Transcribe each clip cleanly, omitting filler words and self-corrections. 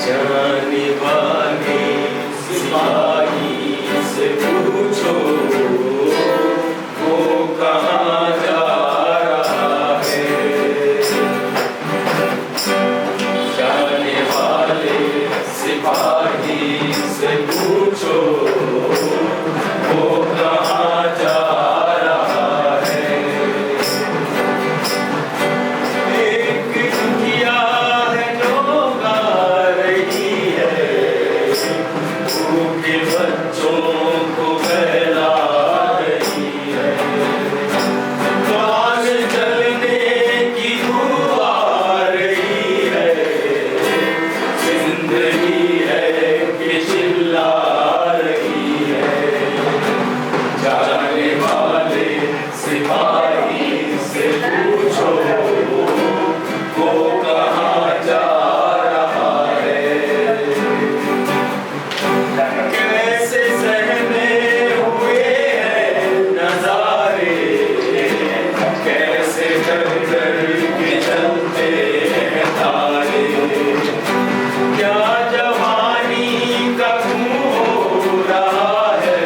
जाने वाले सिपाही से पूछो वो कहाँ जा रहा है। जाने वाले सिपाही से पूछो वो कहाँ जा रहा है। एक दुखिया है जो गा रही है, भूखे बच्चों को बहला रही है। प्राण जलने की धुआ आ रही है, जिंदगी है कि चिल्ला रही है। जाने वाले सिपाही से पूछो वो कहाँ जा रहा है। कैसे सहमे हुए हैं नजारे, कैसे डर डर के चलते हैं तारे। क्या जवानी का खून हो रहा है,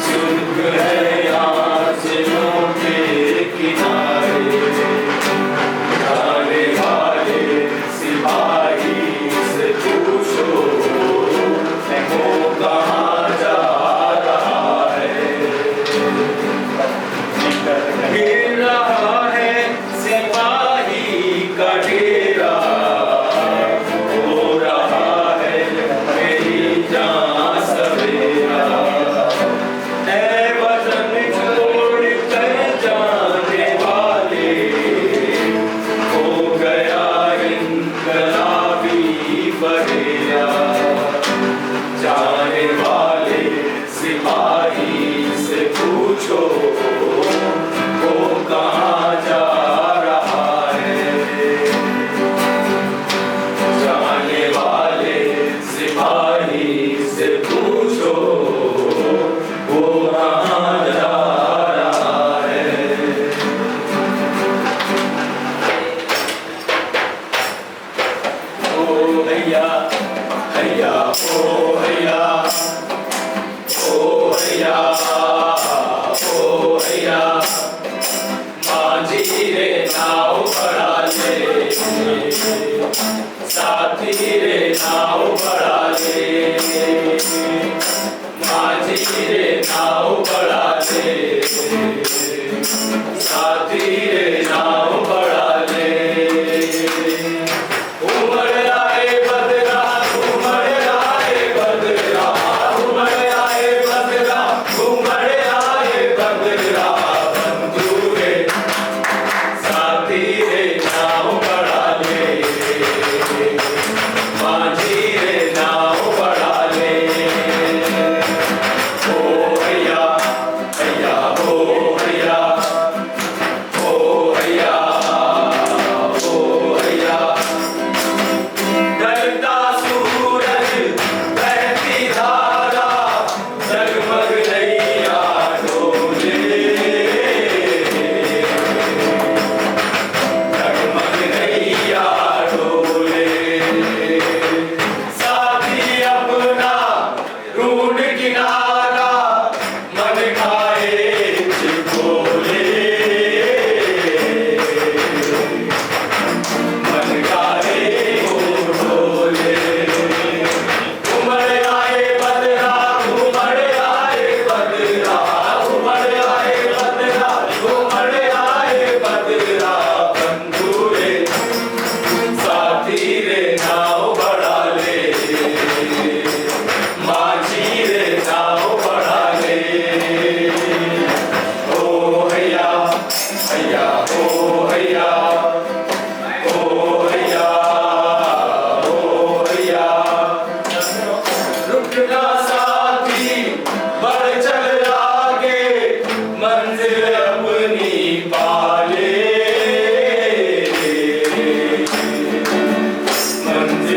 सुर्ख है आँचलों के किनारे। जाने वाले सिपाही से पूछो वो कहाँ जा रहा है। गिर रहा है सिपाही का डेरा, हो रहा है मेरी जान सवेरा। ऐ वतन छोड़ कर जाने वाले, हो गया इनकलाबी बहेरा। जाने वाले सिपाही से पूछो वो कहाँ जा रहा है। जाने वाले सिपाही से पूछो वो कहाँ जा रहा है। ओ भैया भैया ओ भैया ओ भैया ओ भैया। माझी रे नाव बढ़ा ले, साथी रे नाव बढ़ा ले। माझी रे नाव बढ़ा ले, साथी रे नाव बढ़ा ले। उमड़ आए बदरा, उमड़ आए बदरा, उमड़ आए बदरा, उमड़ आए बदरा। बंधु रे साथी रे नाव बढ़ा ले, माझी रे नाव बढ़ा ले। ओ भैया भैया ओ भैया ओ भैया ओ भैया। ढलता सूरज बहती धारा, जगमग नैया डोले। जगमग नैया डोले। साथी अपना ढूंढ किनारा, मन खाए चिकोले। मन खाए डोले। उमड़ आए बदरा, उमड़ आए बदरा, उमड़ आए बदरा, उमड़ आए बदरा। बंधु रे साथी रे नाव बढ़ा ले, माझी रे नाव बढ़ा ले। ओ भैया भैया ओ भैया ओ भैया ओ भैया। रुकना साथी बढ़ चल आगे, मंजिल अपनी पाले। मंजिल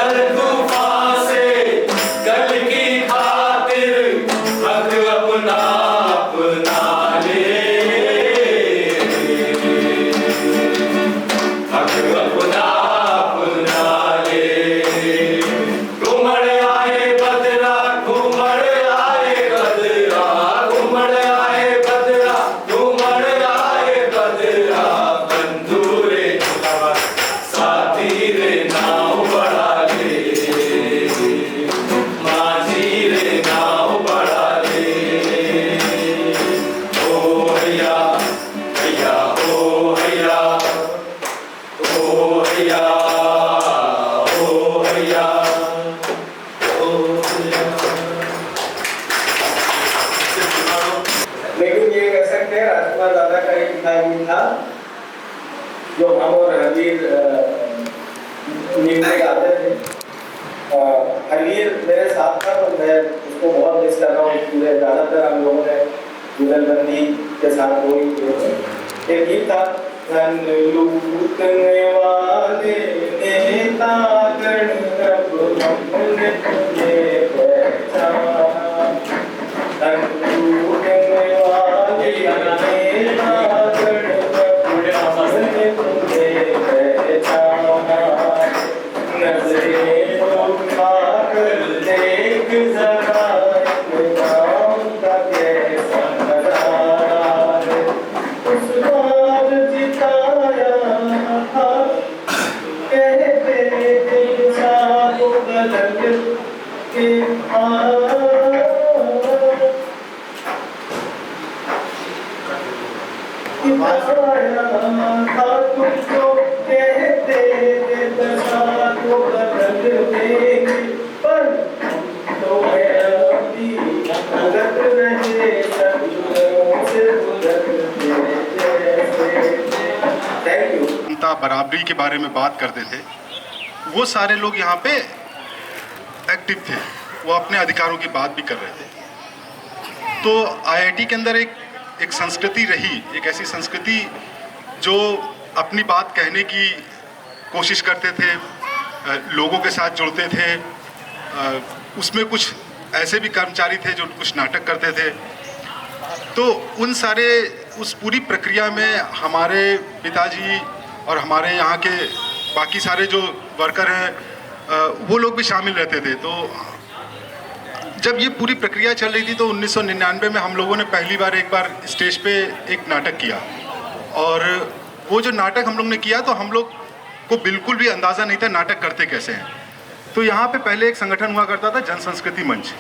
हर तूफान से कल की खातिर हक अपना अपना ले, हक अपना अपना ले। घूमड़ आए बदरा, घूमड़ आए बदरा, घूमड़ आए बदरा, घूमड़ आए बदरा, बंधु रे साथी रे नाव बढ़ा ले, माझी रे नाव बढ़ा ले। ओ हैया हैया ओ हैया, ओ हैया ओ हैया ओ हैया। लेकिन ये कह सकते हैं राजकुमार दादा का एक टाइम था जो हम और हरवीर मिलने गाते थे। हरवीर मेरे साथ था तो मैं उसको बहुत मिस कर रहा हूँ। पूरे ज़्यादातर हम लोगों ने जुगलबंदी के साथ कोई एक गीत था, धन लूटने वाले नेता गण प्रभु हमने तुझे पहचाना, धन लूटने वाले नेता गण प्रभु हमने तुझे पहचाना, नजरें उठा कर देख जरा इन गाँव का कैसा नजारा है। उस बार जिताया था कहते दिल साधु बदल के जिताया था तुझको कहते दिल साधु बदल देंगे, पर तो है अभी भगत रहे सदियों से गुजरते जैसे। Thank you. जनता बराबरी के बारे में बात करते थे, वो सारे लोग यहाँ पे एक्टिव थे, वो अपने अधिकारों की बात भी कर रहे थे। तो आईआईटी के अंदर एक संस्कृति रही, एक ऐसी संस्कृति जो अपनी बात कहने की कोशिश करते थे, लोगों के साथ जुड़ते थे। उसमें कुछ ऐसे भी कर्मचारी थे जो कुछ नाटक करते थे। तो उस पूरी प्रक्रिया में हमारे पिताजी और हमारे यहाँ के बाकी सारे जो वर्कर हैं वो लोग भी शामिल रहते थे। तो जब ये पूरी प्रक्रिया चल रही थी तो 1999 में हम लोगों ने पहली बार एक बार स्टेज पे एक नाटक किया, और वो जो नाटक हम लोग ने किया तो हम लोग को बिल्कुल भी अंदाज़ा नहीं था नाटक करते कैसे हैं। तो यहाँ पे पहले एक संगठन हुआ करता था जन संस्कृति मंच।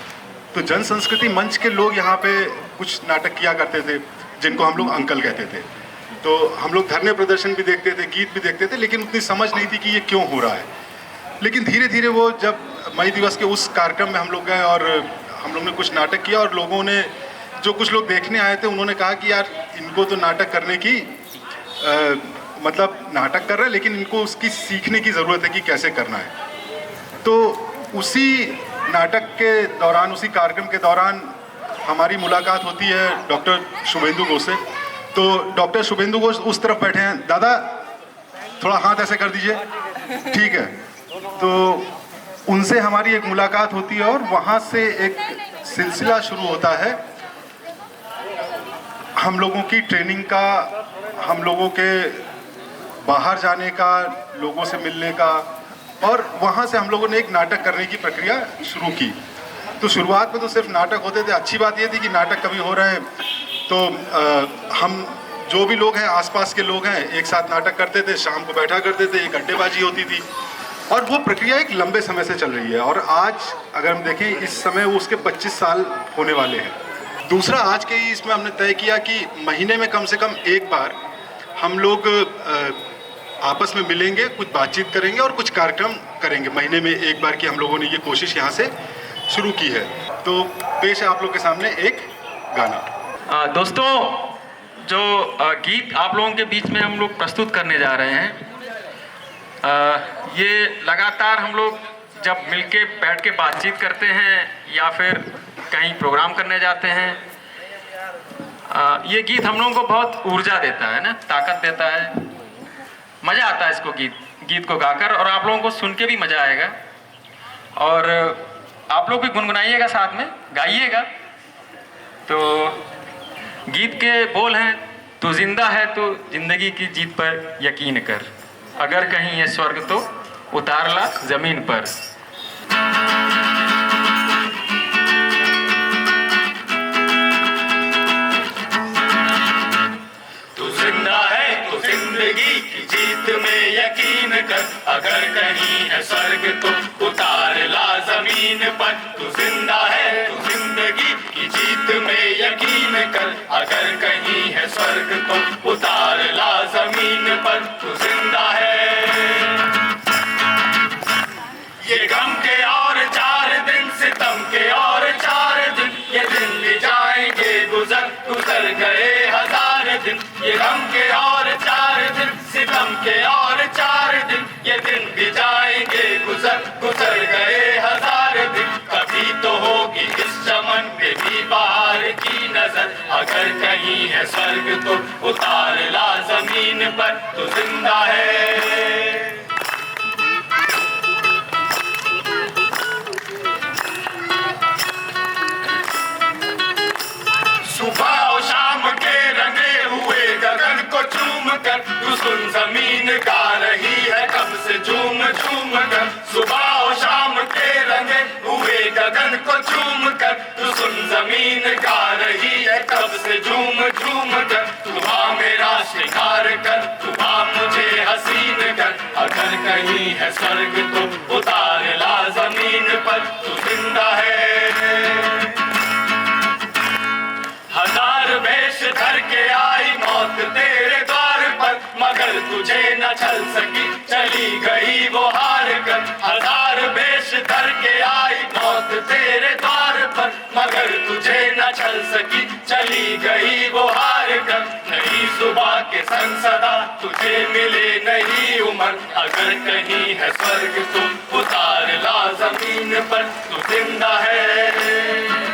तो जन संस्कृति मंच के लोग यहाँ पे कुछ नाटक किया करते थे जिनको हम लोग अंकल कहते थे। तो हम लोग धरने प्रदर्शन भी देखते थे, गीत भी देखते थे, लेकिन उतनी समझ नहीं थी कि ये क्यों हो रहा है। लेकिन धीरे धीरे वो जब मई दिवस के उस कार्यक्रम में हम लोग गए और हम लोग ने कुछ नाटक किया, और लोगों ने जो कुछ लोग देखने आए थे उन्होंने कहा कि यार इनको तो नाटक करने की मतलब नाटक कर रहे हैं, लेकिन इनको उसकी सीखने की ज़रूरत है कि कैसे करना है। तो उसी नाटक के दौरान, उसी कार्यक्रम के दौरान हमारी मुलाकात होती है डॉक्टर शुभेंदु घोष से। तो डॉक्टर शुभेंदु घोष उस तरफ बैठे हैं। दादा थोड़ा हाथ ऐसे कर दीजिए, ठीक है। तो उनसे हमारी एक मुलाकात होती है और वहाँ से एक सिलसिला शुरू होता है हम लोगों की ट्रेनिंग का, हम लोगों के बाहर जाने का, लोगों से मिलने का, और वहाँ से हम लोगों ने एक नाटक करने की प्रक्रिया शुरू की। तो शुरुआत में तो सिर्फ नाटक होते थे। अच्छी बात ये थी कि नाटक कभी हो रहे हैं तो हम जो भी लोग हैं, आसपास के लोग हैं, एक साथ नाटक करते थे, शाम को बैठा करते थे, एक अड्डेबाजी होती थी, और वो प्रक्रिया एक लंबे समय से चल रही है। और आज अगर हम देखें इस समय वो उसके 25 साल होने वाले हैं। दूसरा, आज के इसमें हमने तय किया कि महीने में कम से कम एक बार हम लोग आपस में मिलेंगे, कुछ बातचीत करेंगे और कुछ कार्यक्रम करेंगे। महीने में एक बार की हम लोगों ने ये कोशिश यहाँ से शुरू की है। तो पेश है आप लोग के सामने एक गाना। दोस्तों, जो गीत आप लोगों के बीच में हम लोग प्रस्तुत करने जा रहे हैं, ये लगातार हम लोग जब मिलके बैठ के बातचीत करते हैं या फिर कहीं प्रोग्राम करने जाते हैं, ये गीत हम लोगों को बहुत ऊर्जा देता है ना, ताकत देता है। मज़ा आता है इसको गीत को गाकर, और आप लोगों को सुन के भी मज़ा आएगा। और आप लोग भी गुनगुनाइएगा, साथ में गाइएगा। तो गीत के बोल हैं, तू जिंदा है तो जिंदगी की जीत पर यकीन कर, अगर कहीं है स्वर्ग तो उतार ला जमीन पर। तू जिंदा है तो जिंदगी की जीत में यकीन कर, अगर कहीं है स्वर्ग तो उतार ला जमीन पर। तू जिंदा है तो जिंदगी की जीत में यकीन कर, अगर कहीं है स्वर्ग तो उतार ला जमीन पर। तू जिंदा है। ये गम के और 4 दिन, सितम के और 4 दिन, ये दिन भी जाएंगे गुजर गुजर गए 1000 दिन। ये गम के और 4 दिन, सितम के और 4 दिन, ये दिन भी जाएंगे गुजर गुजर गए 1000 दिन। कभी तो होगी इस चमन पे भी बाहर की नजर, अगर कहीं है स्वर्ग तो उतार ला जमीन पर। तू जिंदा है। सुबह और शाम के रंगे हुए गगन को चूम कर, तू सुन जमीन गा रही है कब से झूम झूम कर। सुबह और शाम के रंगे हुए गगन को चूम कर, तू सुन जमीन गा रही है कब से झूम झूम कर। सुबह मेरा शिकार कर, सुबह मुझे हसीन कर, अगर कहीं है स्वर्ग तो उतार ला जमीन पर। तू जिंदा है। 1000 वेश धर के आई मौत तेरे द्वार पर, मगर तुझे न छल सकी चली गई वो हार कर। 1000 वेश धर के आई मौत तेरे द्वार पर, मगर तुझे न छल सकी चली गई वो हार कर। नई सुबह के संग सदा तुझे मिले नई उम्र, अगर कहीं है स्वर्ग तो उतार ला जमीन पर। तू जिंदा है।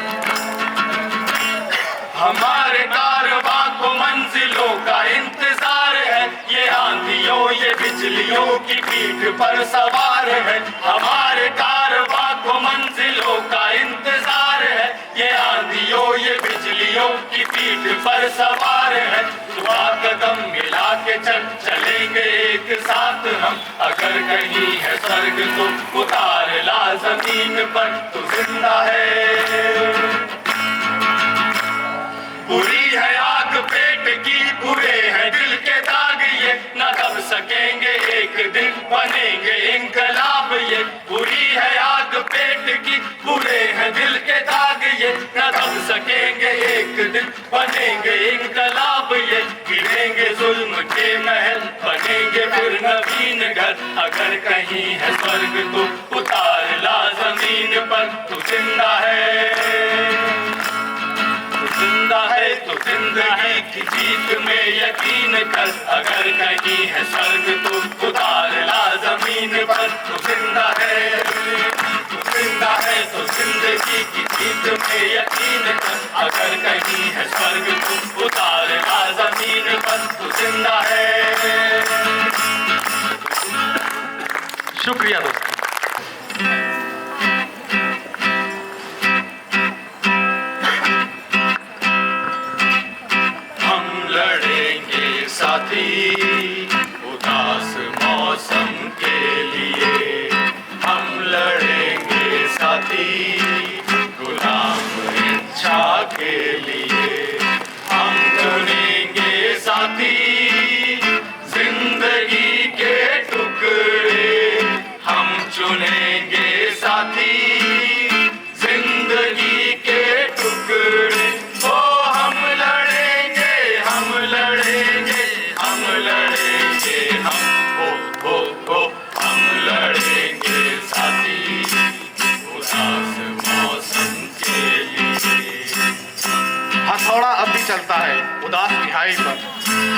हमारे कारवां को मंजिलों का इंतजार है, ये आंधियों ये बिजलियों की पीठ पर सवार है। हमारे कारवां को मंजिलों का इंतजार है, ये आंधियों ये बिजलियों की पीठ पर सवार है। सुबह कदम मिला के चलेंगे एक साथ हम, अगर कहीं है स्वर्ग तो उतार ला जमीन पर। तू जिंदा है। बुरी है आग पेट की, बुरे हैं दिल के दाग, ये न दब सकेंगे एक दिन बनेंगे इंकलाब। ये बुरी है आग पेट की, बुरे हैं दिल के दाग, ये न दब सकेंगे एक दिन बनेंगे इंकलाब। ये गिरेंगे जुल्म के महल, बनेंगे फिर नवीन घर, अगर कहीं है स्वर्ग तो उतार ला जमीन पर। तू जिंदा है। जिंदा है तो जिंदगी की जीत में यकीन कर, अगर कहीं है स्वर्ग तो उतार ला जमीन पर। तू जिंदा है। तू जिंदा है तो जिंदगी की जीत में यकीन कर, अगर कहीं है स्वर्ग तो उतार ला जमीन पर। तू जिंदा है। शुक्रिया दोस्तों। साथी उदास मौसम के लिए, हम लड़ेंगे साथी गुलाम इच्छा के लिए। हम चुनेंगे साथी जिंदगी के टुकड़े, हम चुनेंगे साथी जिंदगी के टुकड़े। ओ हम लड़ेंगे, हम लड़ेंगे, हम लड़ेंगे, हो हम लड़ेंगे साथी उदास मौसम के लिए। हथौड़ा अब भी चलता है उदास तिहाई पर,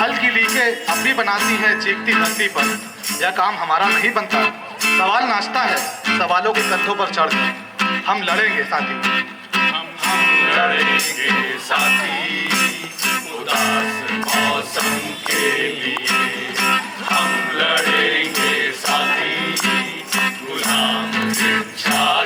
हल्की लीकें अब भी बनाती है चीखती धरती पर। यह काम हमारा नहीं बनता, सवाल नाचता है सवालों के कंधों पर चढ़कर। हम लड़ेंगे साथी, हम लड़ेंगे साथी उदास मौसम के लिए। हम लड़ेंगे साथी गुलाम इच्छा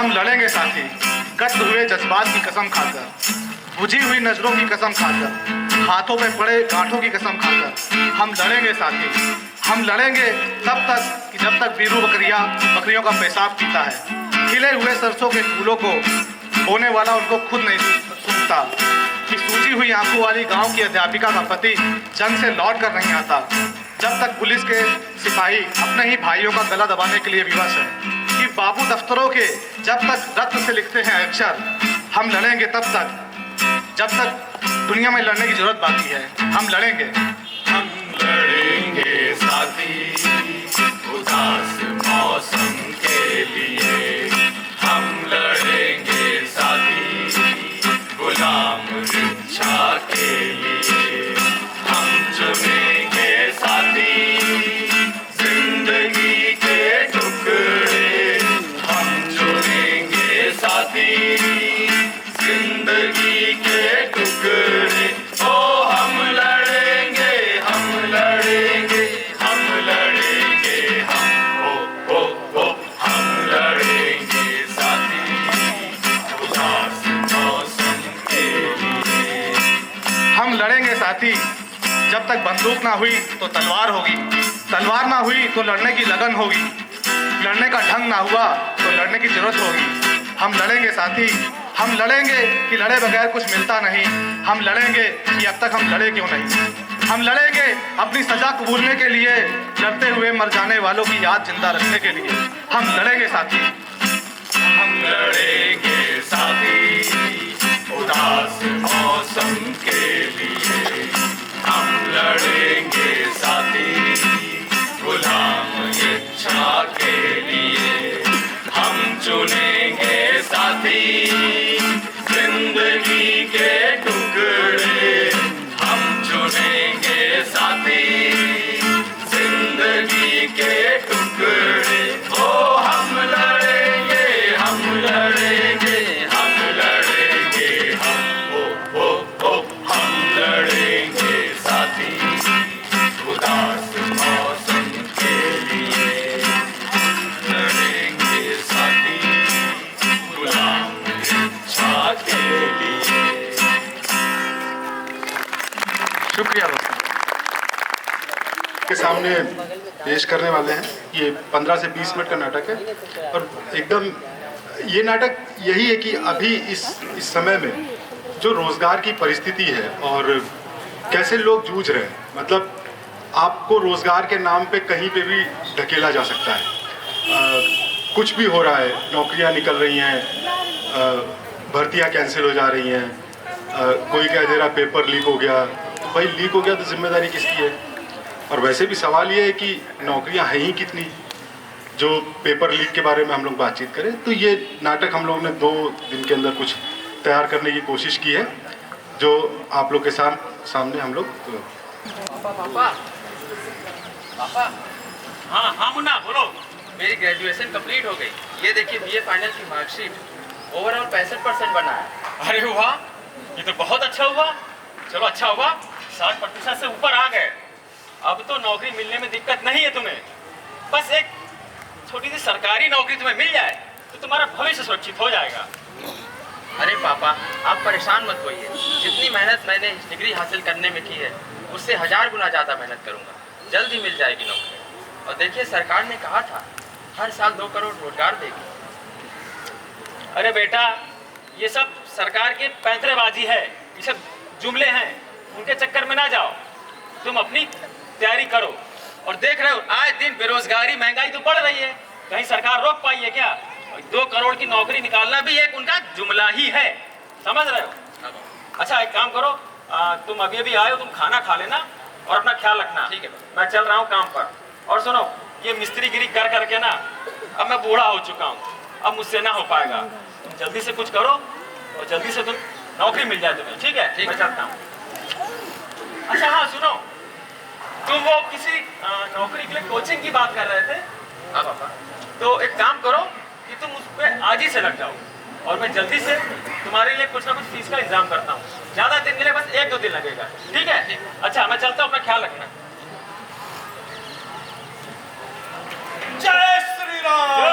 हम लड़ेंगे साथी, कत्ल हुए जज्बात की कसम खाकर, बुझी हुई नजरों की कसम खाकर, हाथों पे पड़े गांठों की कसम खाकर। हम लड़ेंगे साथी, हम लड़ेंगे तब तक कि जब तक वीरू बकरियों का पेशाब पीता है। खिले हुए सरसों के फूलों को बोने वाला उनको खुद नहीं सूंघता, कि सूजी हुई आंखों वाली गांव की अध्यापिका का पति जंग से लौट कर नहीं आता, जब तक पुलिस के सिपाही अपने ही भाइयों का गला दबाने के लिए विवश है, कि बाबू दफ्तरों के जब तक रत्न से लिखते हैं अक्षर। हम लड़ेंगे तब तक जब तक दुनिया में लड़ने की जरूरत बाकी है। हम लड़ेंगे, हम लड़ेंगे साथी उदास मौसम के लिए, हम लड़ेंगे साथी गुलाम रिक्शा के लिए, हम चुनेंगे साथी जिंदगी के टुकड़े, हम चुनेंगे साथी जिंदगी के टुकड़े। ओ हम लड़ेंगे, हम लड़ेंगे, हम लड़ेंगे, हम ओ हम लड़ेंगे साथी उदास मौसम के लिए। हम लड़ेंगे साथी, जब तक बंदूक ना हुई तो तलवार होगी, तलवार ना हुई तो लड़ने की लगन होगी, लड़ने का ढंग ना हुआ तो लड़ने की जरूरत होगी। हम लड़ेंगे साथी, हम लड़ेंगे कि लड़े बगैर कुछ मिलता नहीं, हम लड़ेंगे कि अब तक हम लड़े क्यों नहीं। हम लड़ेंगे अपनी सजा कबूलने के लिए, लड़ते हुए मर जाने वालों की याद जिंदा रखने के लिए। हम लड़ेंगे साथी, हम लड़ेंगे साथी उदास मौसम के लिए, हम लड़ेंगे साथी गुलाम इच्छा के लिए, हम चुनेंगे साथी जिंदगी के टुकड़े, हम चुनेंगे साथी जिंदगी के टुकड़े। ओ हम लड़ेंगे, हम लड़ेंगे, हम लड़ेंगे, हम ओ हम लड़ेंगे साथी उदास मौसम के लिए, लड़ेंगे साथी गुलाम इच्छा के लिए। शुक्रिया दोस्तों। के सामने पेश करने वाले हैं, ये 15 से 20 मिनट का नाटक है और एकदम ये नाटक यही है कि अभी इस समय में जो रोज़गार की परिस्थिति है और कैसे लोग जूझ रहे हैं, मतलब आपको रोज़गार के नाम पे कहीं पे भी धकेला जा सकता है। कुछ भी हो रहा है, नौकरियां निकल रही हैं, भर्तियां कैंसिल हो जा रही हैं, कोई कह दे रहा पेपर लीक हो गया। तो भाई लीक हो गया तो जिम्मेदारी किसकी है? और वैसे भी सवाल ये है कि नौकरियां हैं ही कितनी जो पेपर लीक के बारे में हम लोग बातचीत करें। तो ये नाटक हम लोग ने 2 दिन के अंदर कुछ तैयार करने की कोशिश की है, जो आप लोग के सामने हम लोग। पापा हाँ हाँ मुन्ना बोलो। मेरी ग्रेजुएशन कंप्लीट हो गई। ये देखिए बीए फाइनल की मार्कशीट, ओवरऑल 65% बना है। अरे वाह, ये तो बहुत अच्छा हुआ। चलो अच्छा हुआ 60% से ऊपर आ गए। अब तो नौकरी मिलने में दिक्कत नहीं है तुम्हें। बस एक छोटी सी सरकारी नौकरी तुम्हें मिल जाए तो तुम्हारा भविष्य सुरक्षित हो जाएगा। अरे पापा आप परेशान मत होइए, जितनी मेहनत मैंने इस डिग्री हासिल करने में की है उससे 1000 गुना ज़्यादा मेहनत करूँगा। जल्द ही मिल जाएगी नौकरी। और देखिए सरकार ने कहा था हर साल 2 करोड़ रोजगार देगी। अरे बेटा ये सब सरकार की पैंतरेबाजी है, ये सब जुमले हैं, उनके चक्कर में ना जाओ। तुम अपनी तैयारी करो। और देख रहे हो आए दिन बेरोजगारी महंगाई तो बढ़ रही है, कहीं सरकार रोक पाई है क्या? 2 करोड़ की नौकरी निकालना भी एक उनका जुमला ही है, समझ रहे हो? अच्छा एक काम करो, तुम अभी अभी आए हो, तुम खाना खा लेना और अपना ख्याल रखना। ठीक है। मैं चल रहा हूँ काम पर। और सुनो ये मिस्त्रीगिरी कर करके ना अब मैं बूढ़ा हो चुका हूँ, अब मुझसे ना हो पाएगा। तुम जल्दी से कुछ करो और जल्दी से तुम नौकरी मिल जाए तुम्हें। ठीक है? मैं चलता हूँ। अच्छा हाँ सुनो, तुम वो किसी नौकरी के लिए कोचिंग की बात कर रहे थे। हाँ पापा। तो एक काम करो कि तुम उस पर आज ही से लग जाओ और मैं जल्दी से तुम्हारे लिए कुछ ना कुछ फीस का इंतजाम करता हूँ। ज्यादा दिन के लिए बस 1-2 दिन लगेगा। ठीक है? अच्छा मैं चलता हूँ, अपना ख्याल रखना। जय श्री राम, जय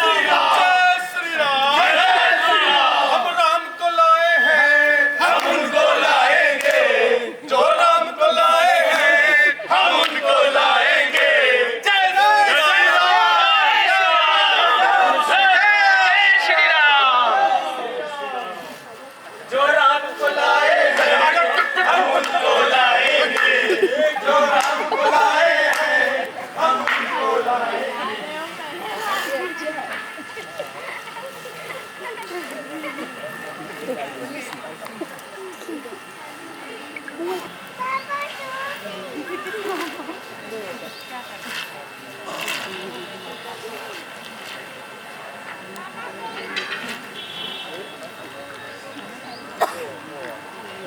श्री राम, जय श्री राम।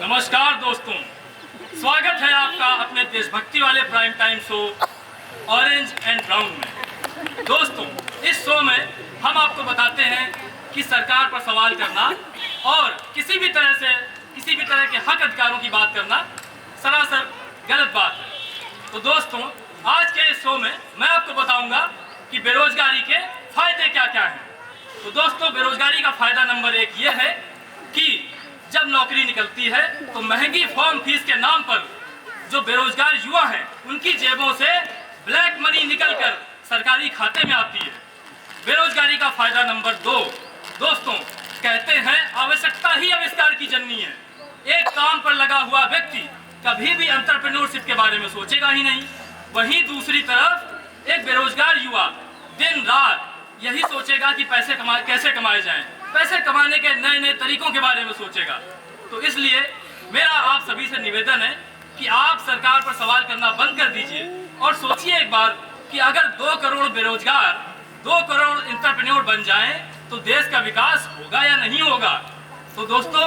नमस्कार दोस्तों, स्वागत है आपका अपने देशभक्ति वाले prime time show orange and brown में। दोस्तों, इस शो में हम आपको बताते हैं कि सरकार पर सवाल करना और किसी भी तरह के हक अधिकारों की बात करना सरासर गलत बात है। तो दोस्तों, आज के इस शो में मैं आपको बताऊंगा कि बेरोजगारी के फायदे क्या क्या हैं। तो दोस्तों, बेरोजगारी का फायदा नंबर 1 ये है कि जब नौकरी निकलती है तो महंगी फॉर्म फीस के नाम पर जो बेरोजगार युवा हैं उनकी जेबों से ब्लैक मनी निकलकर सरकारी खाते में आती है। बेरोजगारी का फायदा नंबर 2, दोस्तों, कहते हैं आवश्यकता ही आविष्कार की जननी है। एक काम पर लगा हुआ व्यक्ति कभी भी एंटरप्रेन्योरशिप के बारे में सोचेगा ही नहीं। वहीं दूसरी तरफ एक बेरोजगार युवा दिन रात यही सोचेगा कि पैसे कैसे कमाए जाएं, पैसे कमाने के नए नए तरीकों के बारे में सोचेगा। तो इसलिए मेरा आप सभी से निवेदन है कि आप सरकार पर सवाल करना बंद कर दीजिए और सोचिए एक बार कि अगर 2 करोड़ बेरोजगार 2 करोड़ एंटरप्रेन्योर बन जाएं तो देश का विकास होगा या नहीं होगा। तो दोस्तों,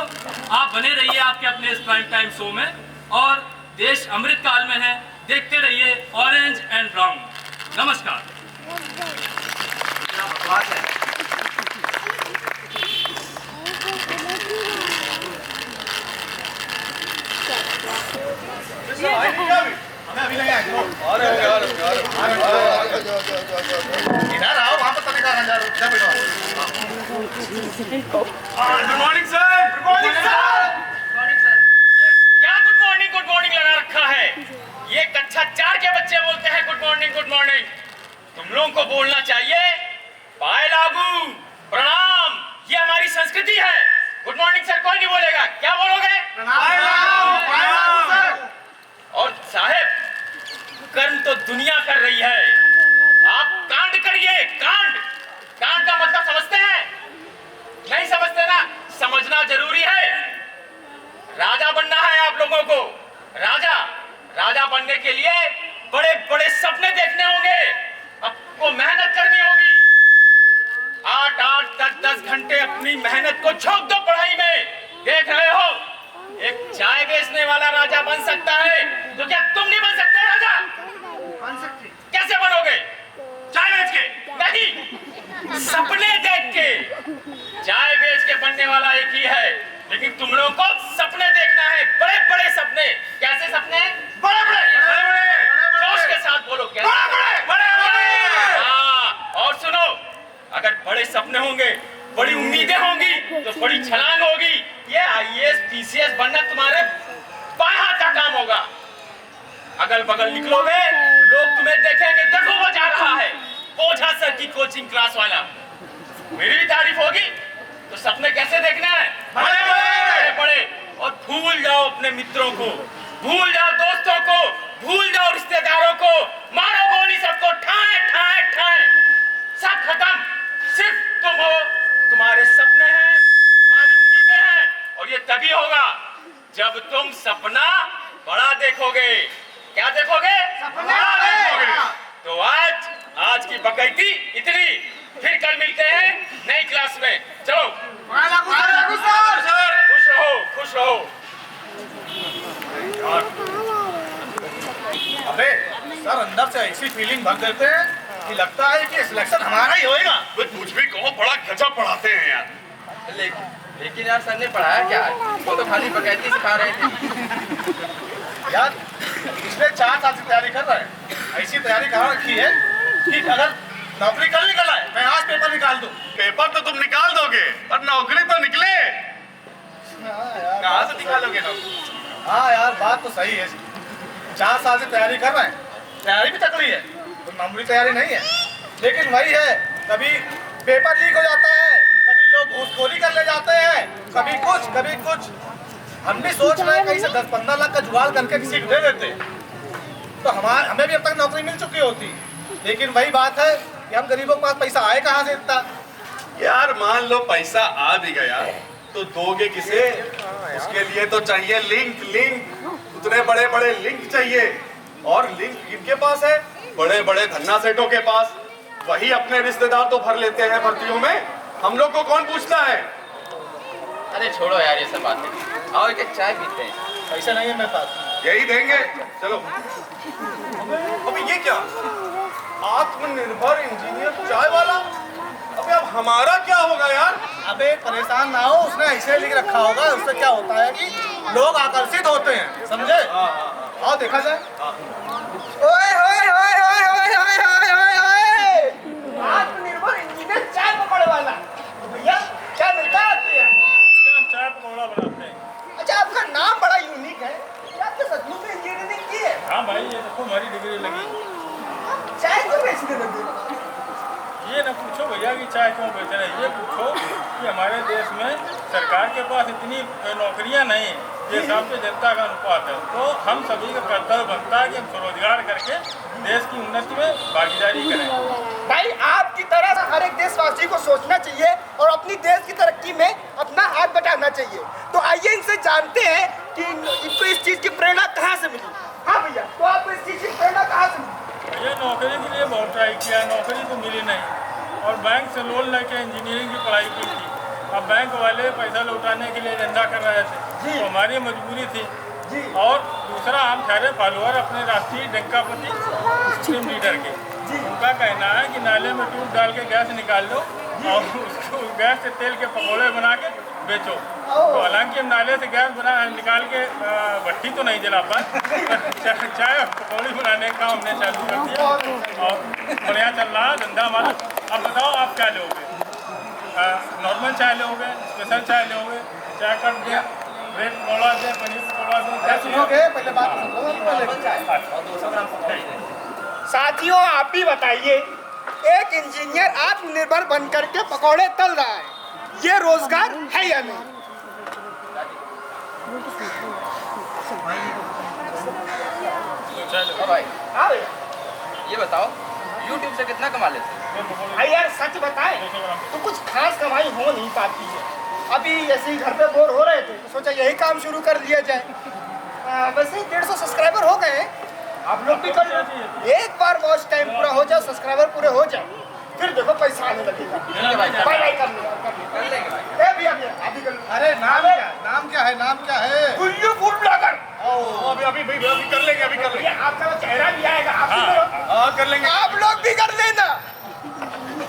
आप बने रहिए आपके अपने इस प्राइम टाइम शो में और देश अमृत काल में है। देखते रहिए ऑरेंज एंड ब्राउन। नमस्कार। इधर आओ, वहाँ पर तनिका अंदर बैठो। Good morning sir. Good morning sir. क्या गुड मॉर्निंग लगा रखा है? ये कक्षा 4 के बच्चे बोलते हैं गुड मॉर्निंग। तुम लोगों को बोलना चाहिए पाए लागू, प्रणाम, ये हमारी संस्कृति है। गुड मॉर्निंग सर कोई नहीं बोलेगा, क्या बोलोगे? और साहब, कर्म तो दुनिया कर रही है, आप कांड करिए। कांड का मतलब समझते हैं? नहीं समझते ना? समझना जरूरी है। राजा बनना है आप लोगों को। राजा बनने के लिए बड़े बड़े सपने देखने होंगे, आपको मेहनत करनी होगी। 8 10 घंटे अपनी मेहनत को झोंक दो पढ़ाई में। देख रहे हो, एक चाय बेचने वाला राजा बन सकता है, तो क्या तुम नहीं बन सकते राजा? बन सकते। कैसे बनोगे? चाय बेच के? नहीं, सपने देख के। चाय बेच के बनने वाला एक ही है, लेकिन तुम लोगों को सपने देखना है, बड़े बड़े सपने। कैसे सपने? बड़े जोश के साथ बोलो, कैसे? बड़े। हाँ, और सुनो, अगर बड़े सपने होंगे, बड़ी उम्मीदें होंगी, तो बड़ी छलांग होगी। ये IAS PCS बनना तुम्हारे बाएं हाथ का काम होगा। अगल बगल निकलोगे तो लोग तुम्हें देखेंगे, देखो वो जा रहा है, ओझा सर की कोचिंग क्लास वाला। मेरी भी तारीफ होगी। तो सपने कैसे देखने हैं? बड़े। और भूल जाओ अपने मित्रों को, भूल जाओ दोस्तों को, भूल जाओ रिश्तेदारों को, मारो गोली सबको, ठाए। सब खत्म। सिर्फ तुम हो, तुम्हारे सपने हैं, तुम्हारी उम्मीदें हैं, और ये तभी होगा जब तुम सपना बड़ा देखोगे। क्या देखोगे? सपना देखोगे। तो आज की बकैती इतनी, फिर कल मिलते हैं नई क्लास में। चलो, खुश रहो। अबे सर, अंदर से ऐसी फीलिंग भर देते हैं कि लगता है कि सिलेक्शन हमारा ही होएगा। कुछ भी कहो, बड़ा गजब पढ़ाते हैं यार। लेकिन यार सर ने पढ़ाया क्या? वो तो खाली बकैती सिखा रहे थे। यार, पिछले 4 साल से तैयारी कर रहे हैं। ऐसी तैयारी कहाँ रखी है कि अगर नौकरी कल निकल आए, मैं आज पेपर निकाल दूं। पेपर तो तुम निकाल दोगे, पर नौकरी तो निकले कहाँ से निकालोगे नौकरी? हाँ यार, बात तो सही है। 4 साल से तैयारी कर रहे हैं, तैयारी भी तकड़ी है, तो नौकरी तैयारी नहीं है। लेकिन वही है, कभी पेपर लीक हो जाता है, कभी लोग घूसखोरी कर ले जाते हैं, कभी कुछ। हम भी सोच रहे हैं कहीं से 10-15 लाख का जुगाड़ करके किसी को दे देते, तो हमें भी अब तक नौकरी मिल चुकी होती। लेकिन वही बात है कि हम गरीबों के पास पैसा आए कहाँ से इतना। यार मान लो पैसा आ भी गया तो दोगे किसे? उसके लिए तो चाहिए लिंक। उतने बड़े बड़े लिंक चाहिए, और लिंक किनके पास है? बड़े बड़े धन्ना सेठों के पास। वही अपने रिश्तेदार तो भर लेते हैं भर्तियों में, हम लोग को कौन पूछता है? अरे छोड़ो यार ये सब बातें। आओ एक चाय पीते हैं। पैसा नहीं है मेरे पास। यही देंगे, चलो। अबे ये क्या, आत्मनिर्भर इंजीनियर चाय वाला? अबे अब हमारा क्या होगा यार? अबे परेशान ना हो, उसने ऐसे लिख रखा होगा। उससे क्या होता है कि लोग आकर्षित होते हैं, समझे? आओ देखा जाए। ओए होए होए होए होए होए होए होए होए, आत्मनिर्भर इंजीनियर चाय पकौड़े वाला। भैया क्या मिलता है आपके यहाँ? हम चाय पकौड़ा बनाते हैं। अच्छा, आपका नाम बड़ा यूनिक है। क्या आपने सचमुच में इंजीनियरिंग की है? हाँ भाई, ये देखो हमारी डिग्री लगी। चाय क्यों बेचने लगे? ये न पूछो भैया कि चाय क्यों बेच रहे हैं, ये पूछो कि हमारे देश में सरकार के पास इतनी नौकरियां नहीं, ये सब पे जनता का अनुपात है। तो हम सभी का कर्तव्य बनता है कि हम स्वरोजगार करके देश की उन्नति में भागीदारी करें। भाई आपकी तरह हर एक देशवासी को सोचना चाहिए और अपनी देश की तरक्की में अपना हाथ बटाना चाहिए। तो आइए इनसे जानते हैं कि इनको इस चीज की प्रेरणा कहाँ से मिली। हाँ भैया, तो आपको इस चीज की प्रेरणा कहाँ से मिली? ये नौकरी के लिए बहुत ट्राई किया, नौकरी तो मिली नहीं और बैंक से लोन लेके इंजीनियरिंग की पढ़ाई की थी। अब बैंक वाले पैसा लौटाने के लिए धंधा कर रहे थे, तो हमारी मजबूरी थी। और दूसरा, हम ठहरे फॉलोअर अपने राष्ट्रीय डंकापति सुप्रीम लीडर के। उनका कहना है कि नाले में टूट डाल के गैस निकाल लो और उसको गैस से तेल के पकौड़े बना के बेचो। तो हालांकि हम नाले से गैस निकाल के भट्टी तो नहीं जला पाए, चाय और पकौड़ी बनाने का हमने चालू कर दिया और बढ़िया चल रहा धंधा हमारा। अब बताओ आप क्या लोगे? नॉर्मल चाय लोगे, स्पेशल चाय लोगे, चाय कट दें, ब्रेड पकौड़ा दें, पनीर पकौड़ा दें, क्या सुनोगे? पहले बात साथियों, आप ही बताइए, एक इंजीनियर आत्मनिर्भर बनकर के पकौड़े तल रहा है, ये रोजगार है या नहीं? भाई हाँ भैया, ये बताओ YouTube से कितना कमा लेते हैं? भाई यार सच बताएं तो कुछ खास कमाई हो नहीं पाती है। अभी ऐसे ही घर पे बोर हो रहे थे तो सोचा यही काम शुरू कर लिया जाए। वैसे 150 सब्सक्राइबर हो गए, आप लोग भी कर लो। एक बार वॉच टाइम पूरा हो जाए, सब्सक्राइबर पूरे हो जाए, फिर देखो पैसा आने लगेगा। बाय बाय कर लो, कर लेंगे भाई। ए भैया भैया अभी कर लो। अरे नाम क्या है? नाम क्या है? गुल्लू फूड ब्लॉगर। अभी कर लेंगे, अभी कर लेंगे। आपका चेहरा भी आएगा, आप भी करो। हाँ कर लेंगे। आप लोग भी कर लेना।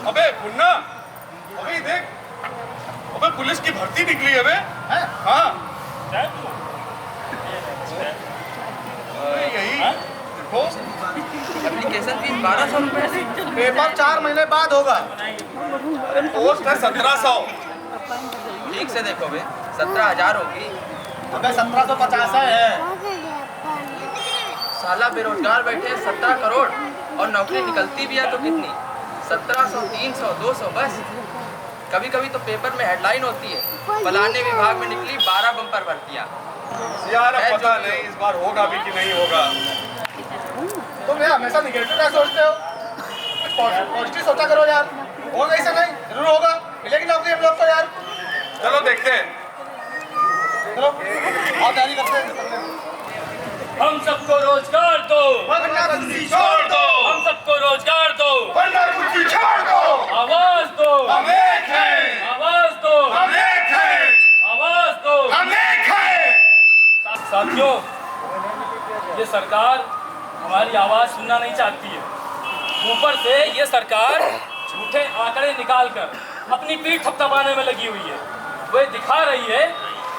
अबे मुन्ना, अबे देख, अबे पुलिस की भर्ती निकली है बे। हाँ यही देखो, एप्लीकेशन फीस 1200 रुपये, पेपर 4 महीने बाद होगा। पोस्ट है 1700। ठीक से देखो बे, 17,000 होगी। अबे 1750 है। साला बेरोजगार बैठे 17 करोड़ और नौकरी निकलती भी है तो कितनी? 1700, 300, 200 बस। कभी कभी तो पेपर में हेडलाइन होती है, फलाने विभाग में निकली 12 बम्पर भर्तियाँ। यार अब पता नहीं इस बार होगा भी कि नहीं होगा। तुम यार हमेशा निगेटिव क्या सोचते हो? पॉजिटिव सोचा करो यार। होगा ऐसा नहीं, जरूर होगा, मिलेगी नौकरी हम लोग को यार। चलो देखते हैं। चलो और तैयारी करते हैं। हम सबको रोजगार दो, वरना कुर्सी छोड़ दो, हम सबको रोजगार दो, वरना कुर्सी छोड़ दो। आवाज दो, हम एक हैं, आवाज दो, हम एक हैं, आवाज दो। हम एक हैं। साथियों, ये सरकार हमारी आवाज सुनना नहीं चाहती है। ऊपर से ये सरकार झूठे आंकड़े निकालकर अपनी पीठ थपथपाने में लगी हुई है। वो दिखा रही है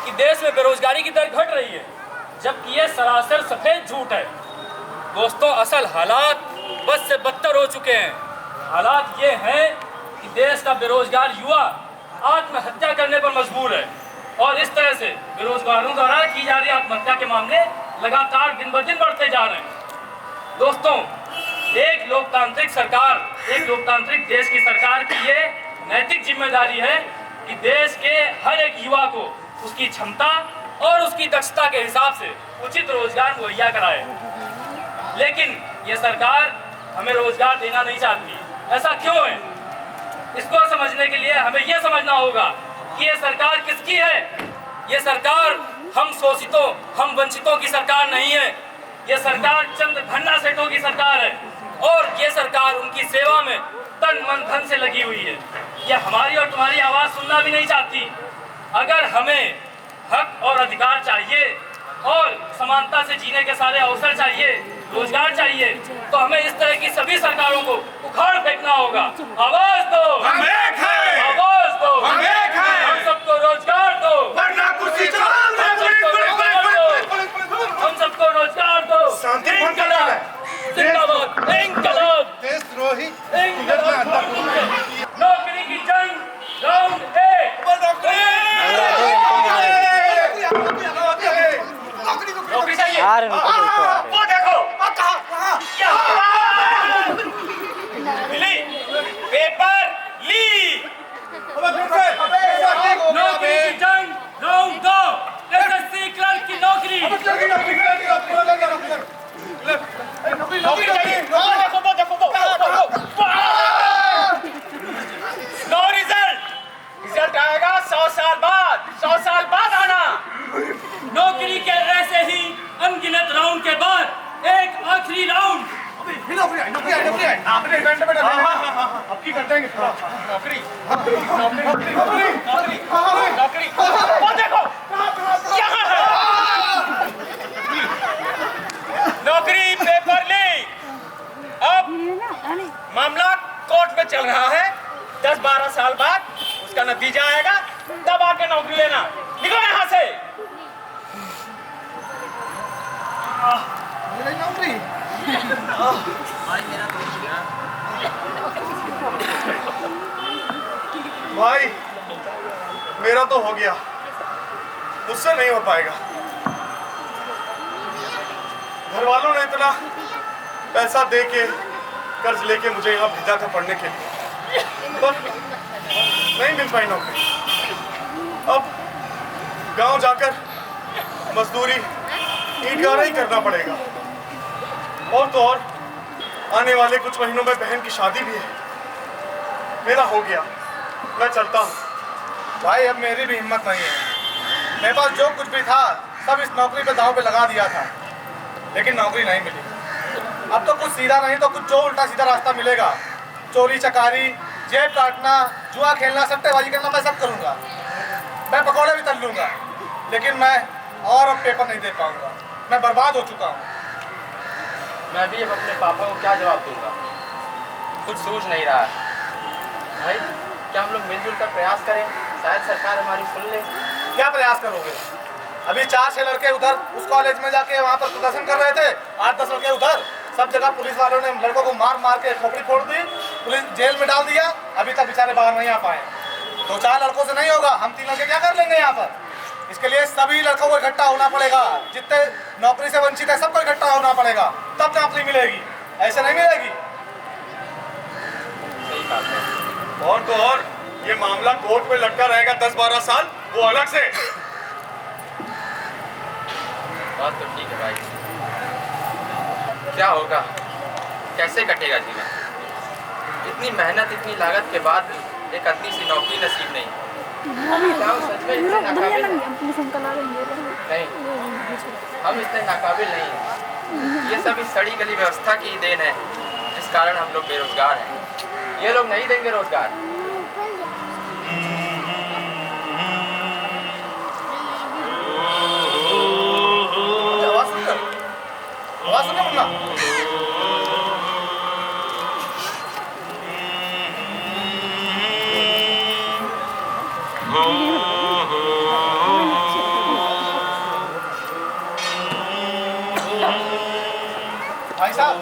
कि देश में बेरोजगारी की दर घट रही है, जबकि ये सरासर सफेद झूठ है। दोस्तों, असल हालात बद से बदतर हो चुके हैं। हालात ये हैं कि देश का बेरोजगार युवा आत्महत्या करने पर मजबूर है और इस तरह से बेरोजगारों द्वारा की जा रही आत्महत्या के मामले लगातार दिन ब दिन बढ़ते जा रहे हैं। दोस्तों, एक लोकतांत्रिक सरकार, एक लोकतांत्रिक देश की सरकार की ये नैतिक जिम्मेदारी है कि देश के हर एक युवा को उसकी क्षमता और उसकी दक्षता के हिसाब से उचित रोजगार मुहैया कराए। लेकिन ये सरकार हमें रोजगार देना नहीं चाहती। ऐसा क्यों है? इसको समझने के लिए हमें यह समझना होगा कि ये सरकार किसकी है। ये सरकार हम शोषितों, हम वंचितों की सरकार नहीं है। ये सरकार चंद भंडा सेठों की सरकार है और ये सरकार उनकी सेवा में तन मन धन से लगी हुई है। ये हमारी और तुम्हारी आवाज सुनना भी नहीं चाहती। अगर हमें हक और अधिकार चाहिए और समानता से जीने के सारे अवसर चाहिए, रोजगार चाहिए, तो हमें इस तरह की सभी सरकारों को उखाड़ फेंकना होगा। आवाज दो, हम एक हैं। आवाज दो, हम एक हैं। हम सबको रोजगार दो, वरना कुर्सी चलाओ। हम सबको रोजगार दो। शांति भंग करना इंकलाब है। जिंदाबाद, इंकलाब देशद्रोही इंकलाब। नौकरी की जंग राउंड एक। नौकरी चाहिए। वो देखो मिली पेपर ली। नौकरी की जंग राउंड दो। एसएससी क्लर्क की नौकरी। नौकरी चाहिए। नो रिजल्ट आएगा 100 साल बाद, 100 साल बाद आना। नौकरी के ऐसे ही अनगिनत राउंड के बाद एक आखिरी राउंड। आपने घंटे में अब की कर देंगे नौकरी वो देखो यहाँ है नौकरी पेपर ली। अब मामला कोर्ट में चल रहा है। 10-12 साल बाद उसका नतीजा आएगा, तब आके नौकरी लेना। निकलो यहाँ से। भाई मेरा तो हो गया, मुझसे नहीं हो पाएगा। घर वालों ने इतना पैसा दे के कर्ज लेके मुझे यहाँ भेजा था पढ़ने के लिए, पर नहीं मिल पाई नौकरी। अब गांव जाकर मजदूरी ईंट गारा ही करना पड़ेगा। और तो और आने वाले कुछ महीनों में बहन की शादी भी है। मेरा हो गया, मैं चलता हूँ। भाई अब मेरी भी हिम्मत नहीं है। मेरे पास जो कुछ भी था सब इस नौकरी पे दांव पे लगा दिया था, लेकिन नौकरी नहीं मिली। अब तो कुछ सीधा नहीं तो कुछ जो उल्टा सीधा रास्ता मिलेगा। चोरी चकारी, जेब काटना, जुआ खेलना, सट्टेबाजी करना, मैं सब करूँगा। मैं पकौड़े भी तल लूँगा, लेकिन मैं और अब पेपर नहीं दे पाऊँगा। मैं बर्बाद हो चुका हूँ। मैं भी अब अपने पापा को क्या जवाब दूंगा, कुछ सूझ नहीं रहा है। भाई क्या हम लोग मिलजुल कर प्रयास करें, शायद सरकार हमारी सुन ले। क्या प्रयास करोगे? अभी 4-6 लड़के उधर उस कॉलेज में जाके वहाँ पर प्रदर्शन कर रहे थे, 8-10 लड़के उधर। सब जगह पुलिस वालों ने लड़कों को मार मार के खोपड़ी फोड़ दी, पुलिस जेल में डाल दिया। अभी तक बेचारे बाहर नहीं आ पाए। 2-4 लड़कों से नहीं होगा, हम 3 लड़के क्या कर लेंगे यहाँ पर? इसके लिए सभी लड़कों को इकट्ठा होना पड़ेगा। जितने नौकरी से वंचित है सबको इकट्ठा होना पड़ेगा, तब नौकरी मिलेगी, ऐसे नहीं मिलेगी। सही बात है। और तो और ये मामला कोर्ट में लटका रहेगा 10-12 साल, वो अलग से। बात तो ठीक है भाई, क्या होगा, कैसे कटेगा जीवन? इतनी मेहनत, इतनी लागत के बाद भी एक आदमी सी नौकरी नसीब नहीं। सच में इतने नाकाबिल नहीं, हम इतने नाकाबिल नहीं हैं। ये सब इस सड़ी गली व्यवस्था की देन है, जिस कारण हम लोग बेरोजगार हैं। ये लोग नहीं देंगे रोजगार। आवाज सुनो मुन्ना। भाई साहब,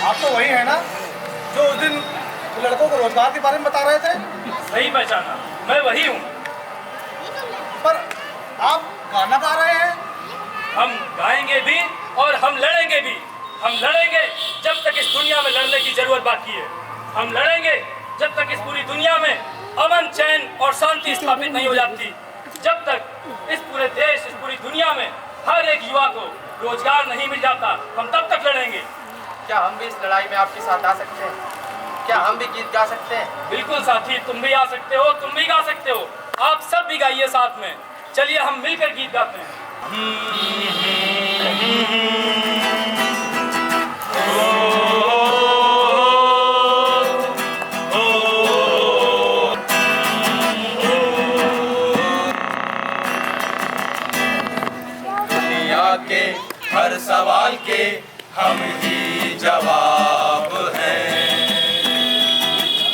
आप तो वही है ना जो उस दिन लड़कों को रोजगार के बारे में बता रहे थे? सही पहचाना, मैं वही हूँ। पर आप गाना गा रहे हैं। हम गाएंगे भी और हम लड़ेंगे भी। हम लड़ेंगे जब तक इस दुनिया में लड़ने की जरूरत बाकी है। हम लड़ेंगे जब तक इस पूरी दुनिया में अमन, चैन और शांति स्थापित नहीं हो जाती। जब तक इस पूरे देश, इस पूरी दुनिया में हर एक युवा को रोजगार नहीं मिल जाता, हम तब तक लड़ेंगे। क्या हम भी इस लड़ाई में आपके साथ आ सकते हैं? क्या हम भी गीत गा सकते हैं? बिल्कुल साथी, तुम भी आ सकते हो, तुम भी गा सकते हो। आप सब भी गाइए साथ में। चलिए हम मिलकर गीत गाते हैं। हर सवाल के हम ही जवाब हैं।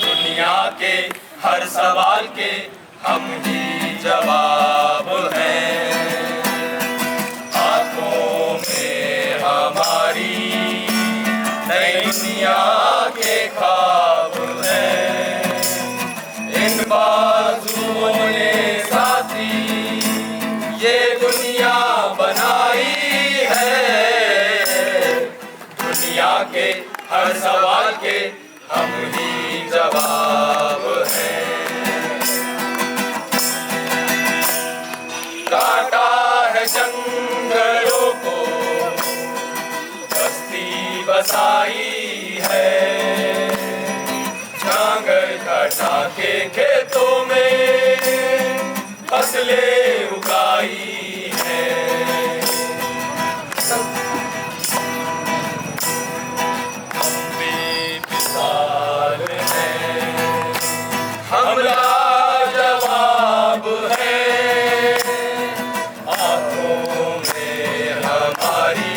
दुनिया के हर सवाल के हम ही जवाब हैं। आंखों में हमारी नई दुनिया के ख्वाब हैं। इन बाजुओं ने साथी ये दुनिया बनाई है। दुनिया के हर सवाल के हम ही जवाब हैं। काटा है जंगलों को बस्ती बसाई है। जांगर घटा के खेतों में फसलें उगाई है। बेमिसाल हैं, हम लाजवाब हैं। आंखों में हमारी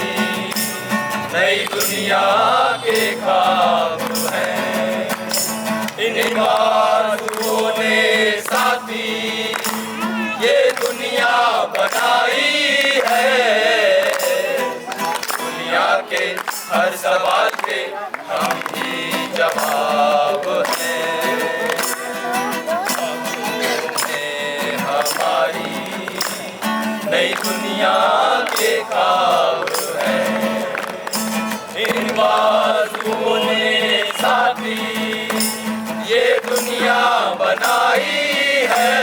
नई दुनिया के ख्वाब हैं। इन बाजुओं ने साथी ये दुनिया बनाई है। दुनिया के हर सवाल के हम ही जवाब हैं। हमारी नई दुनिया के ख्वाब हैं। इन बाजुओं ने साथी ये दुनिया बनाई है।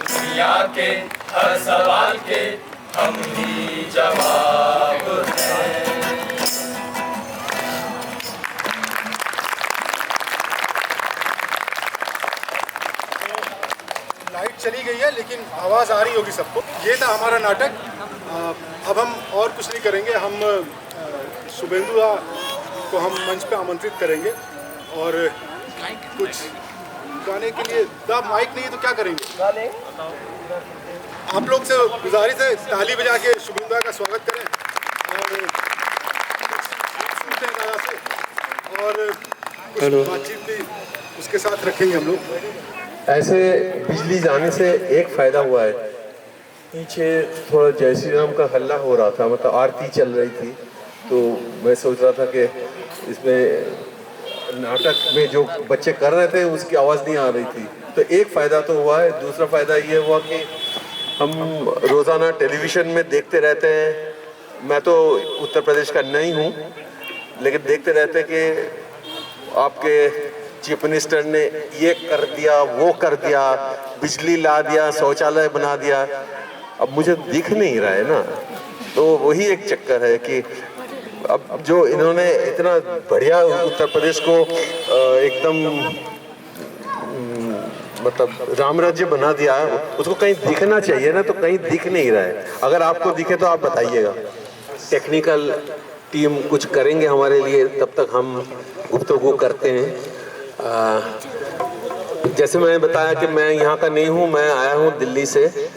दुनिया के हर सवाल के हम ही जवाब हैं। लाइट चली गई है लेकिन आवाज़ आ रही होगी सबको। ये था हमारा नाटक। अब हम और कुछ नहीं करेंगे। हम शुभेंदु को हम मंच पे आमंत्रित करेंगे और कुछ गाने के लिए। माइक नहीं है तो क्या करेंगे? आप लोग से गुजारिश है ताली बजा के शुभेंदु का स्वागत करें और सुनते हैं दादा से और कुछ बातचीत भी उसके साथ रखेंगे हम लोग। ऐसे बिजली जाने से एक फ़ायदा हुआ है। पीछे थोड़ा जय श्री राम का हल्ला हो रहा था, मतलब आरती चल रही थी, तो मैं सोच रहा था कि इसमें नाटक में जो बच्चे कर रहे थे उसकी आवाज़ नहीं आ रही थी। तो एक फ़ायदा तो हुआ है। दूसरा फ़ायदा ये हुआ कि हम रोज़ाना टेलीविज़न में देखते रहते हैं। मैं तो उत्तर प्रदेश का नहीं हूँ लेकिन देखते रहते कि आपके चीफ मिनिस्टर ने ये कर दिया, वो कर दिया, बिजली ला दिया, शौचालय बना दिया। अब मुझे दिख नहीं रहा है ना, तो वही एक चक्कर है कि अब जो इन्होंने इतना बढ़िया उत्तर प्रदेश को एकदम मतलब राम राज्य बना दिया, उसको कहीं दिखना चाहिए ना, तो कहीं दिख नहीं रहा है। अगर आपको दिखे तो आप बताइएगा। टेक्निकल टीम कुछ करेंगे हमारे लिए, तब तक हम गुफ्तगू करते हैं। जैसे मैंने बताया कि मैं यहाँ का नहीं हूँ, मैं आया हूँ दिल्ली से।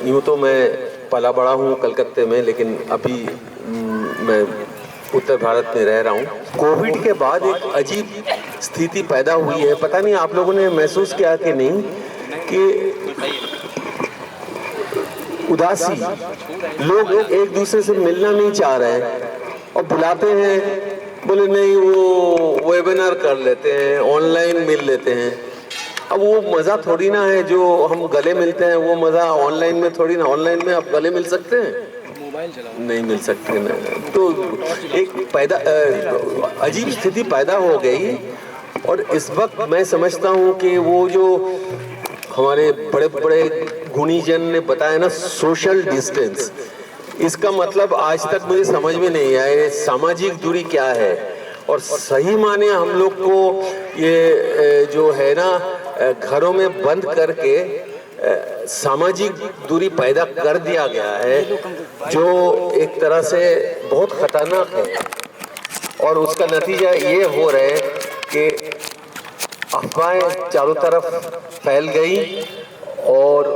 यूँ तो मैं पला बड़ा हूँ कलकत्ते में, लेकिन अभी मैं उत्तर भारत में रह रहा हूँ। कोविड के बाद एक अजीब स्थिति पैदा हुई है। पता नहीं आप लोगों ने महसूस किया कि नहीं कि उदासी, लोग एक दूसरे से मिलना नहीं चाह रहे हैं और बुलाते हैं, बोले नहीं वो वेबिनार कर लेते हैं, ऑनलाइन मिल लेते हैं। अब वो मज़ा थोड़ी ना है जो हम गले मिलते हैं, वो मज़ा ऑनलाइन में थोड़ी ना। ऑनलाइन में आप गले मिल सकते हैं, नहीं मिल सकते ना। तो एक अजीब स्थिति पैदा हो गई। और इस वक्त मैं समझता हूँ कि वो जो हमारे बड़े बड़े गुणीजन ने बताया ना, सोशल डिस्टेंस, इसका मतलब आज तक मुझे समझ में नहीं आया सामाजिक दूरी क्या है। और सही माने हम लोग को ये जो है ना घरों में बंद करके सामाजिक दूरी पैदा कर दिया गया है, जो एक तरह से बहुत खतरनाक है। और उसका नतीजा ये हो रहा है कि अफवाहें चारों तरफ फैल गई और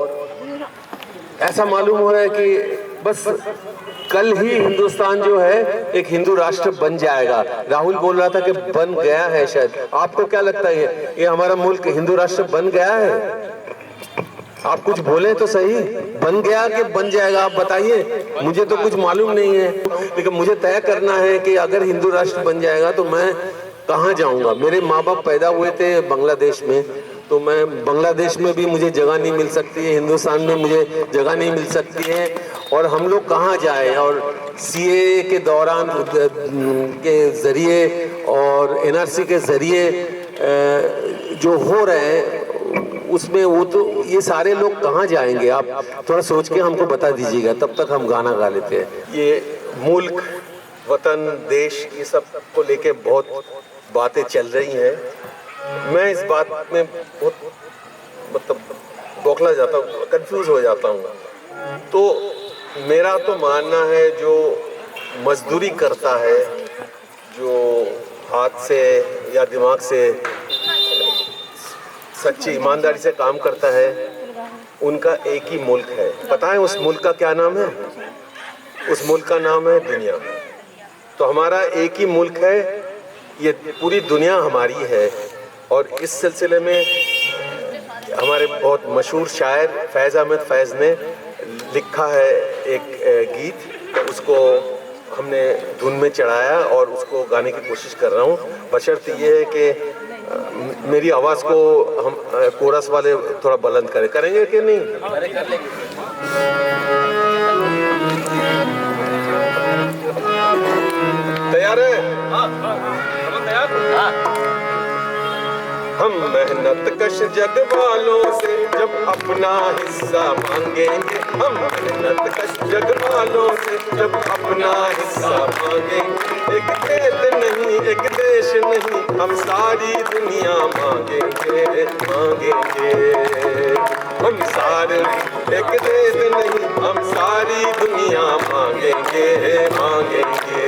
ऐसा मालूम हो रहा है कि बस कल ही हिंदुस्तान जो है एक हिंदू राष्ट्र बन जाएगा। राहुल बोल रहा था कि बन गया है शायद, आपको क्या लगता है ये हमारा मुल्क हिंदू राष्ट्र बन गया है? आप कुछ बोले तो सही, बन गया कि बन जाएगा, आप बताइए। मुझे तो कुछ मालूम नहीं है, लेकिन मुझे तय करना है कि अगर हिंदू राष्ट्र बन जाएगा तो मैं कहाँ जाऊंगा। मेरे माँ बाप पैदा हुए थे बांग्लादेश में, तो मैं बांग्लादेश में भी मुझे जगह नहीं मिल सकती है, हिंदुस्तान में मुझे जगह नहीं मिल सकती है, और हम लोग कहाँ जाएं। और सीएए के दौरान के जरिए और एनआरसी के जरिए जो हो रहे हैं उसमें वो तो ये सारे लोग कहाँ जाएंगे? आप थोड़ा सोच के हमको बता दीजिएगा, तब तक हम गाना गा लेते हैं। ये मुल्क, वतन, देश, ये सब को लेके बहुत बातें चल रही हैं। मैं इस बात में बहुत मतलब बौखला जाता हूँ, कंफ्यूज हो जाता हूँ। तो मेरा तो मानना है जो मजदूरी करता है, जो हाथ से या दिमाग से सच्ची ईमानदारी से काम करता है, उनका एक ही मुल्क है। पता है उस मुल्क का क्या नाम है? उस मुल्क का नाम है दुनिया। तो हमारा एक ही मुल्क है, ये पूरी दुनिया हमारी है। और इस सिलसिले में हमारे बहुत मशहूर शायर फैज़ अहमद फैज़ ने लिखा है एक गीत, उसको हमने धुन में चढ़ाया और उसको गाने की कोशिश कर रहा हूँ। बशर्ते ये है कि मेरी आवाज़ को हम कोरस वाले थोड़ा बुलंद करेंगे कि नहीं? तैयार है? हम मेहनत कश जग वालों से जब अपना हिस्सा मांगेंगे, हम मेहनत कश जग वालों से जब अपना हिस्सा मांगेंगे। एक खेत नहीं, एक देश नहीं, हम सारी दुनिया मांगेंगे, मांगेंगे। हम सारे एक देश नहीं, हम सारी दुनिया मांगेंगे, मांगेंगे।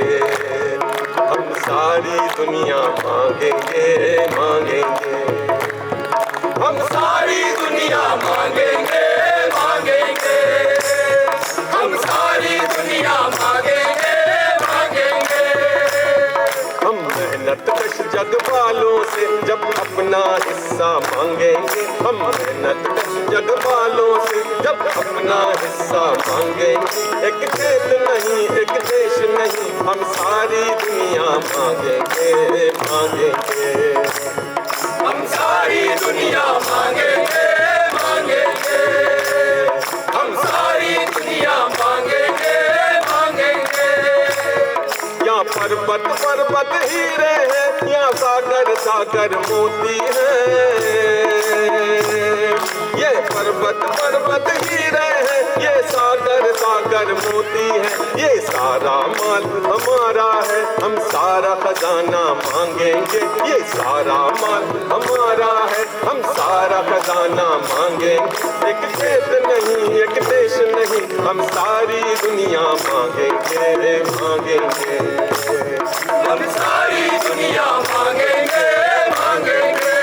हम सारी दुनिया मांगेंगे, मांगेंगे। हम सारी दुनिया मांगेंगे, मांगेंगे। हम सारी दुनिया मांगेंगे, मांगेंगे। हम मेहनत कश जग वालों से जब अपना हिस्सा मांगेंगे, हम मेहनत कश जग वालों से जब अपना हिस्सा मांगेंगे। एक खेत नहीं, एक देश नहीं, हम सारी दुनिया मांगेंगे, मांगेंगे। हम सारी दुनिया मांगेंगे, मांगेंगे। हम सारी दुनिया मांगेंगे, मांगेंगे। या पर्वत पर्वत हीरे हैं, या सागर सागर मोती है। ये पर्वत पर्वत हीरे हैं, ये सागर सागर मोती है। ये सारा माल हमारा है, हम सारा खजाना मांगेंगे। ये सारा माल हमारा है, हम सारा खजाना मांगेंगे। एक खेत नहीं, एक देश नहीं, हम सारी दुनिया मांगेंगे, मांगेंगे। हम सारी दुनिया मांगेंगे, मांगेंगे।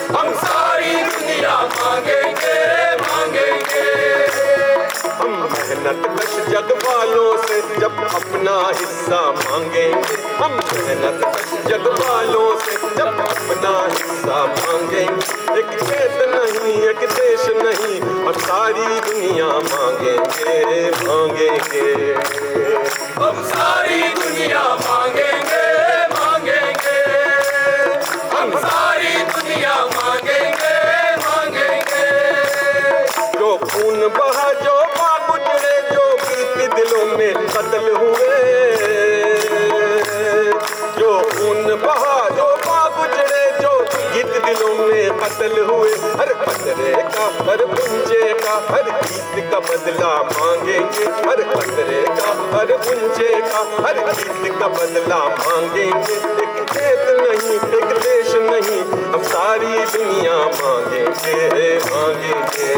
हम सारी दुनिया मांगेंगे, मांगेंगे। हम मेहनत कश जग वालों से जब अपना हिस्सा मांगेंगे, हम मेहनत कश जग वालों से जब अपना हिस्सा मांगेंगे। एक खेत नहीं, एक देश नहीं, हम सारी दुनिया मांगेंगे, मांगेंगे। हम सारी दुनिया मांगेंगे, मांगेंगे। हम सारी दुनिया मांगेंगे, मांगेंगे। जो खून बहा, जो पाप उजड़े, जो गीत दिलों में कत्ल हुए। जो खून बहा, जो पाप उजड़े, जो गीत दिलों में कत्ल हुए। हर पत्थरे का, हर पुंजे का, हर गीत का बदला मांगेंगे। हर पत्थरे का, हर पुंजे का, हर गीत का बदला मांगेंगे। एक खेत नहीं, एक देश नहीं, हम सारी दुनिया मांगेंगे, मांगेंगे।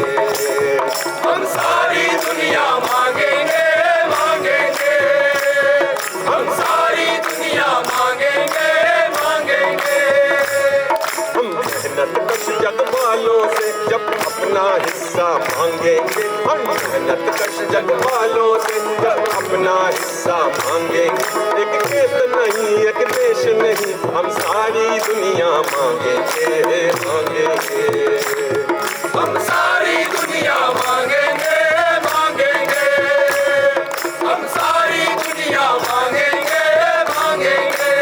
हम सारी दुनिया मांगेंगे, मांगेंगे। हम सारी दुनिया मांगेंगे, मांगेंगे। हम मेहनत कश जग वालों से जब अपना हिस्सा मांगेंगे, हम मेहनत कश जग वालों अपना हिस्सा मांगेंगे। एक खेत नहीं, एक देश नहीं, हम सारी दुनिया मांगेंगे, मांगेंगे। हम सारी दुनिया मांगेंगे, मांगेंगे। हम सारी दुनिया मांगेंगे, मांगेंगे।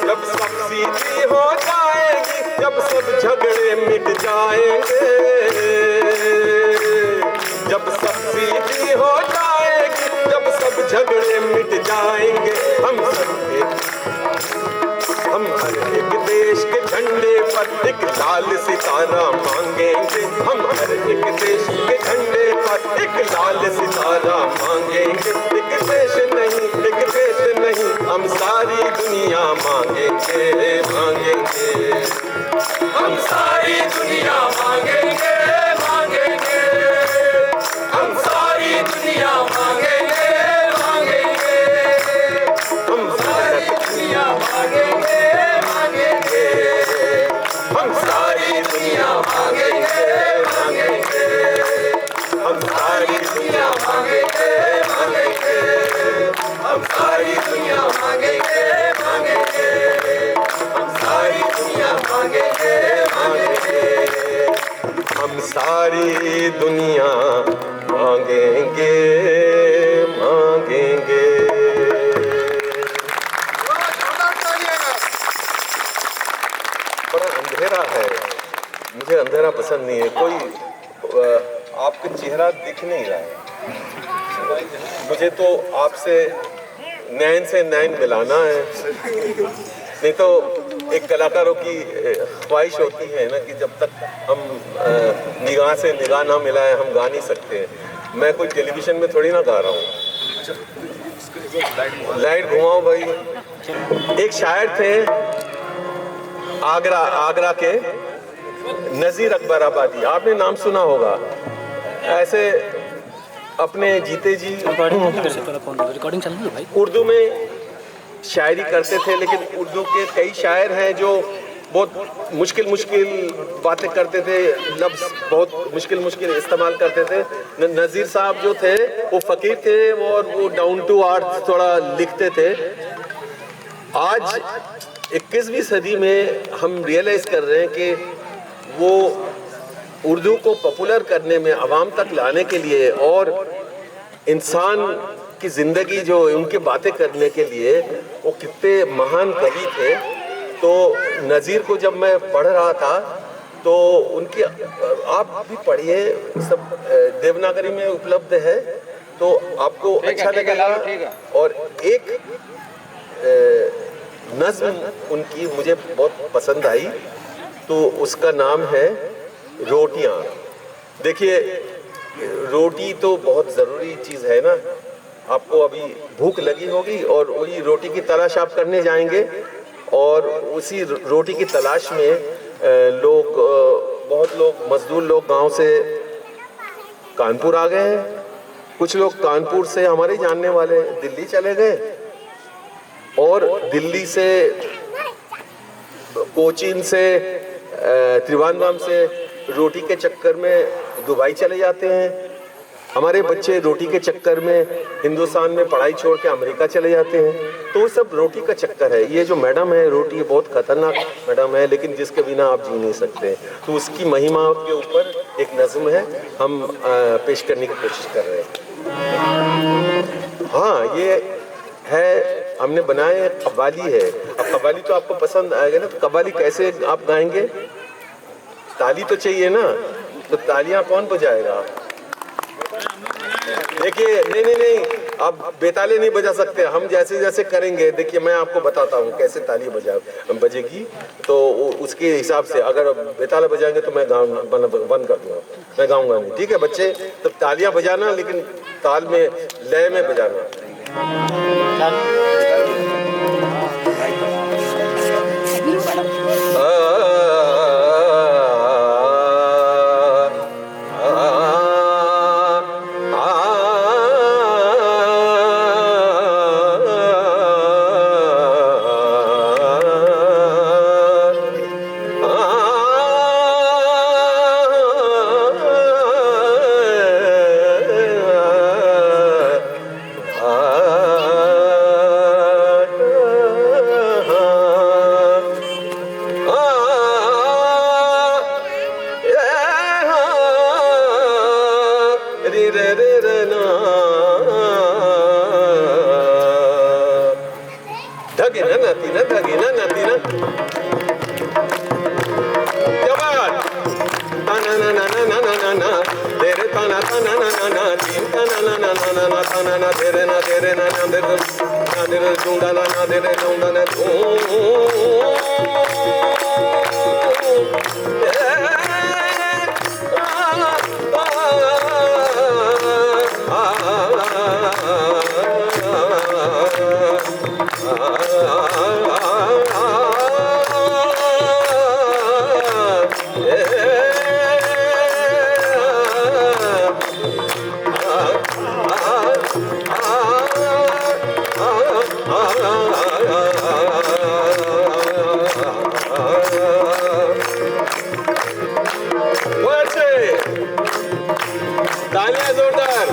जब सब्सिडी हो जाएगी, जब सब झगड़े मिट जाएंगे, जब सब्सिडी हो जाएगी, जब सब झगड़े मिट जाएंगे, हम हर एक देश के झंडे पर एक लाल सितारा मांगेंगे। हम हर एक देश के झंडे पर एक लाल सितारा मांगेंगे। एक देश नहीं, एक देश नहीं, हम सारी दुनिया मांगेंगे, मांगेंगे। हम सारी दुनिया मांगेंगे, मांगेंगे। हम सारी दुनिया मांगेंगे, मांगेंगे। हम सारी दुनिया मांगेंगे, मांगेंगे। हम सारी दुनिया मांगेंगे, मांगेंगे। हम सारी दुनिया मांगेंगे, मांगेंगे। हम सारी दुनिया मांगेंगे, मांगेंगे। हम सारी दुनिया मांगेंगे, मांगेंगे। हम सारी दुनिया मांगेंगे, मांगेंगे। बड़ा अंधेरा है, मुझे अंधेरा पसंद नहीं है। कोई आपका चेहरा दिख नहीं रहा है, मुझे तो आपसे नैन से नैन मिलाना है। नहीं तो एक कलाकारों की ख्वाहिश होती है ना कि जब तक हम निगाह से निगाह ना मिलाएं हम गा नहीं सकते। मैं कोई टेलीविजन में थोड़ी ना गा रहा हूँ। लाइट घुमाओ भाई। एक शायर थे आगरा के नज़ीर अकबर आबादी, आपने नाम सुना होगा। ऐसे अपने जीते जी उर्दू में शायरी करते थे, लेकिन उर्दू के कई शायर हैं जो बहुत मुश्किल बातें करते थे, लफ्ज़ बहुत मुश्किल इस्तेमाल करते थे। नज़ीर साहब जो थे वो फ़कीर थे और वो डाउन टू अर्थ थोड़ा लिखते थे। आज 21वीं सदी में हम रियलाइज़ कर रहे हैं कि वो उर्दू को पॉपुलर करने में, आवाम तक लाने के लिए और इंसान की ज़िंदगी जो उनकी बातें करने के लिए वो कितने महान कवि थे। तो नज़ीर को जब मैं पढ़ रहा था तो उनकी, आप भी पढ़िए, सब देवनागरी में उपलब्ध है तो आपको अच्छा लगेगा। और एक नज़्म उनकी मुझे बहुत पसंद आई, तो उसका नाम है रोटियां। देखिए, रोटी तो बहुत ज़रूरी चीज़ है ना। आपको अभी भूख लगी होगी और वही रोटी की तलाश आप करने जाएंगे, और उसी रोटी की तलाश में बहुत लोग मजदूर लोग गांव से कानपुर आ गए हैं। कुछ लोग कानपुर से हमारे जानने वाले दिल्ली चले गए, और दिल्ली से, कोचीन से, त्रिवेंद्रम से रोटी के चक्कर में दुबई चले जाते हैं। हमारे बच्चे रोटी के चक्कर में हिंदुस्तान में पढ़ाई छोड़ के अमेरिका चले जाते हैं। तो सब रोटी का चक्कर है। ये जो मैडम है, रोटी बहुत खतरनाक मैडम है, लेकिन जिसके बिना आप जी नहीं सकते। तो उसकी महिमा के ऊपर एक नज़्म है, हम पेश करने की कोशिश कर रहे हैं। हाँ, ये है, हमने बनाए, कव्वाली है। अब कव्वाली तो आपको पसंद आएगा ना। तो कव्वाली कैसे आप गाएंगे? ताली तो चाहिए ना, तो तालियां कौन बजाएगा? देखिए, नहीं, आप बेताले नहीं बजा सकते। हम जैसे जैसे करेंगे, देखिए मैं आपको बताता हूँ कैसे ताली बजेगी। तो उसके हिसाब से अगर बेताला बजाएंगे तो मैं बंद कर दूंगा, मैं गाऊंगा नहीं। ठीक है बच्चे? तो तालियां बजाना, लेकिन ताल में, लय में बजाना। नाती ना धागी ना नाती ना क्या बात ताना ना ना ना ना ना ना तेरे ताना ताना ना ना ना तीन ताना ना ना ना ना ना ताना ना तेरे ना तेरे ना ना तेरे ना तेरे दूंगा ना ना तेरे दूंगा ना तालियां जोरदार।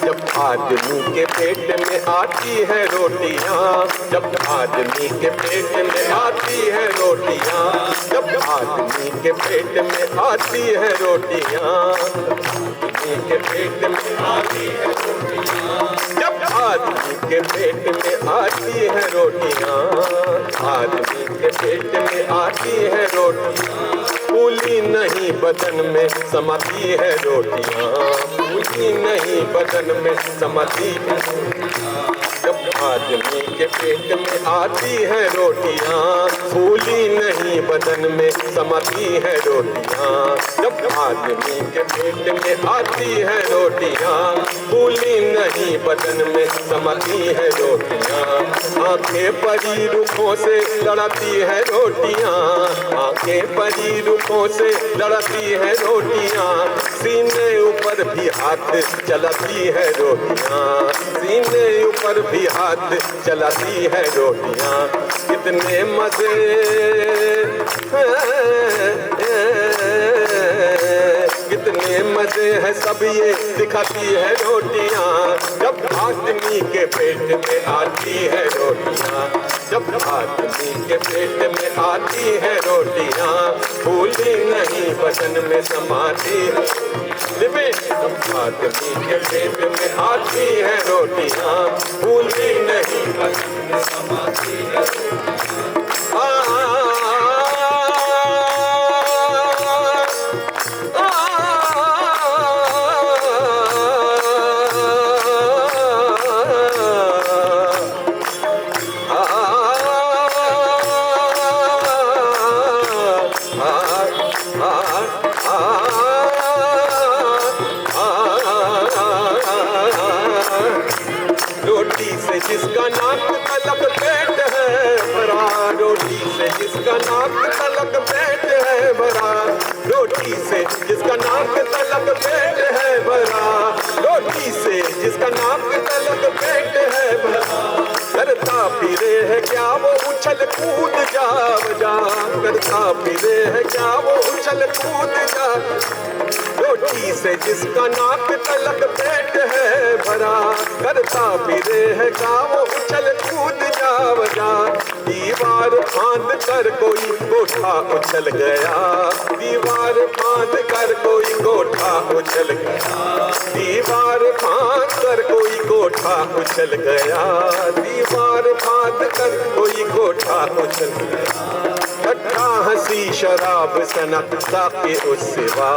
जब आदमी के पेट में आती है रोटियां, जब आदमी के पेट में आती है रोटियां, जब आदमी के पेट में आती है रोटियां, आदमी के पेट में आती है रोटियां, जब आदमी के पेट में आती है रोटियां, आदमी के पेट में आती है रोटियां, फूली नहीं बदन में समाती है रोटियां, फूली नहीं बदन में समाती है रोटियां, जब आदमी के पेट में आती है रोटियां, फूली नहीं बदन में समाती है रोटियां, जब आदमी के पेट में आती है रोटियां, फूली नहीं बदन में समाती है रोटियां, आंखें परी रुखों से लड़ती है रोटियां, आंखें परी रुखों से लड़ती है रोटियां, सीने ऊपर भी हाथ चलाती है रोटियां, सीने ऊपर भी हाथ चलाती है रोटियां, कितने मजे कितने मजे हैं सब ये दिखाती है रोटियां, जब आदमी के पेट में आती है रोटियां, जब आदमी के पेट में आती है रोटियां, फूली नहीं बदन में समाती है, जब आदमी के पेट में आती है रोटियां, फूली नहीं बदन में समाती है रोटी से जिसका नाक तलक पेट है भरा, रोटी से जिसका नाक तलक पेट है भरा, रोटी से जिसका नाक तलक पेट है भरा, रोटी से जिसका नाक तलक पेट है भरा, करता फिरे है क्या वो उछल कूद जा बजा, करता फिरे है क्या वो उछल कूद जा, रोटी से जिसका नाक तलक पेट है भरा, करता फिरे है क्या वो उछल कूद जा बजा, दीवार फांद कर कोई कोठा उछल गया, दीवार फांद कर कोई कोठा उछल गया, दीवार फांद कर कोई कोठा उछल गया, दीवार फांद कर कोई कोठा उछल गया, खट्टा हंसी शराब सनकता के उस सिवा,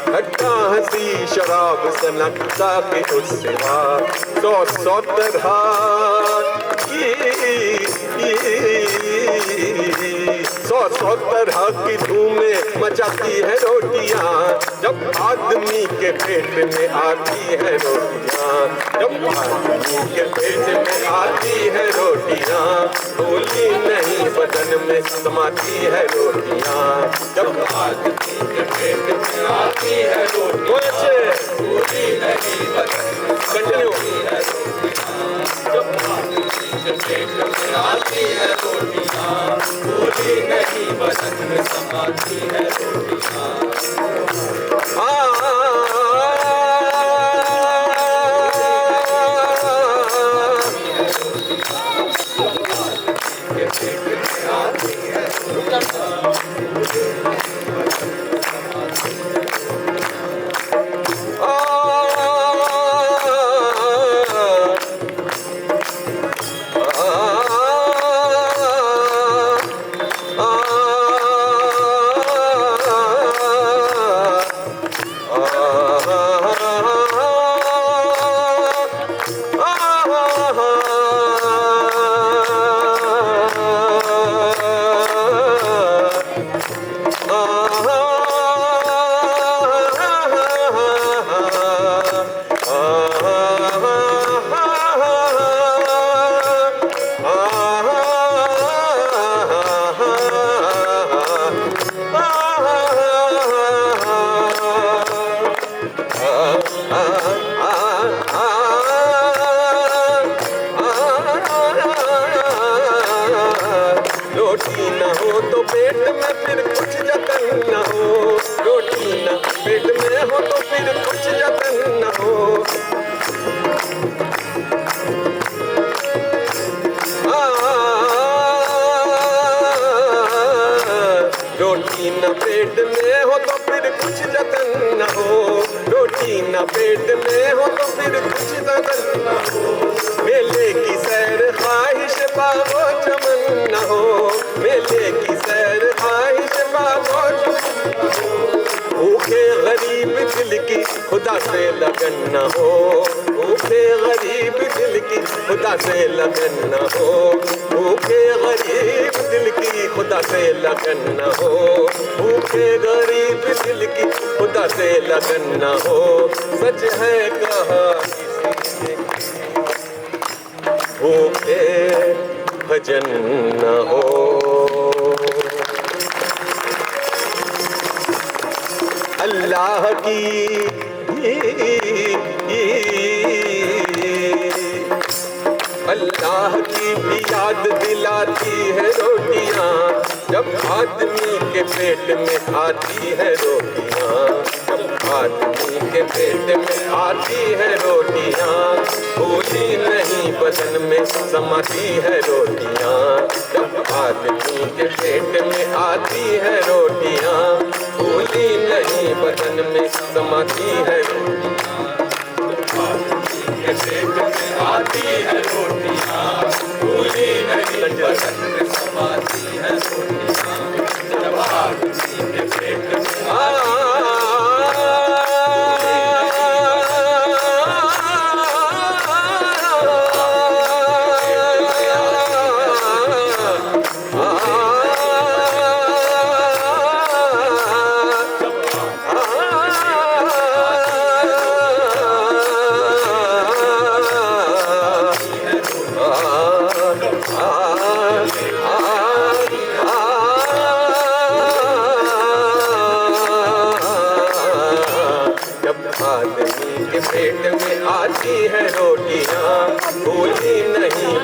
खट्टा हंसी शराब सनकता के उस सिवा, सौ तरह सौ तरह की धूमें मचाती है रोटियां, जब आदमी के पेट में आती है रोटियां, जब आदमी के पेट में आती है रोटियां, फूली नहीं बदन में समाती है रोटियां, जब आदमी के पेट में आती है रोटियां, फूली नहीं बदन में समाती है रोटियां, जब आदमी के पेट में आती है रोटियां, फूली नहीं बदन में समाती है रोटियां। से लगन न हो, भूखे गरीब दिल की खुदा से लगन न हो, भूखे गरीब दिल की खुदा से लगन न हो, भूखे गरीब दिल की खुदा से लगन न हो। सच है कहा किसी ने भूखे भजन न हो। अल्लाह की अल्लाह की भी याद दिलाती है रोटियां, जब आदमी के पेट में आती है रोटियां, जब आदमी के पेट में आती है रोटियां, भूली नहीं बदन में समाती है रोटियां, जब आदमी के पेट में आती है रोटियां, भूली नहीं बदन में समाती है रोटियां, के पेट में आती है रोटियां, भूली नहीं बदन में समाती है रोटियां, जब आदमी के पेट में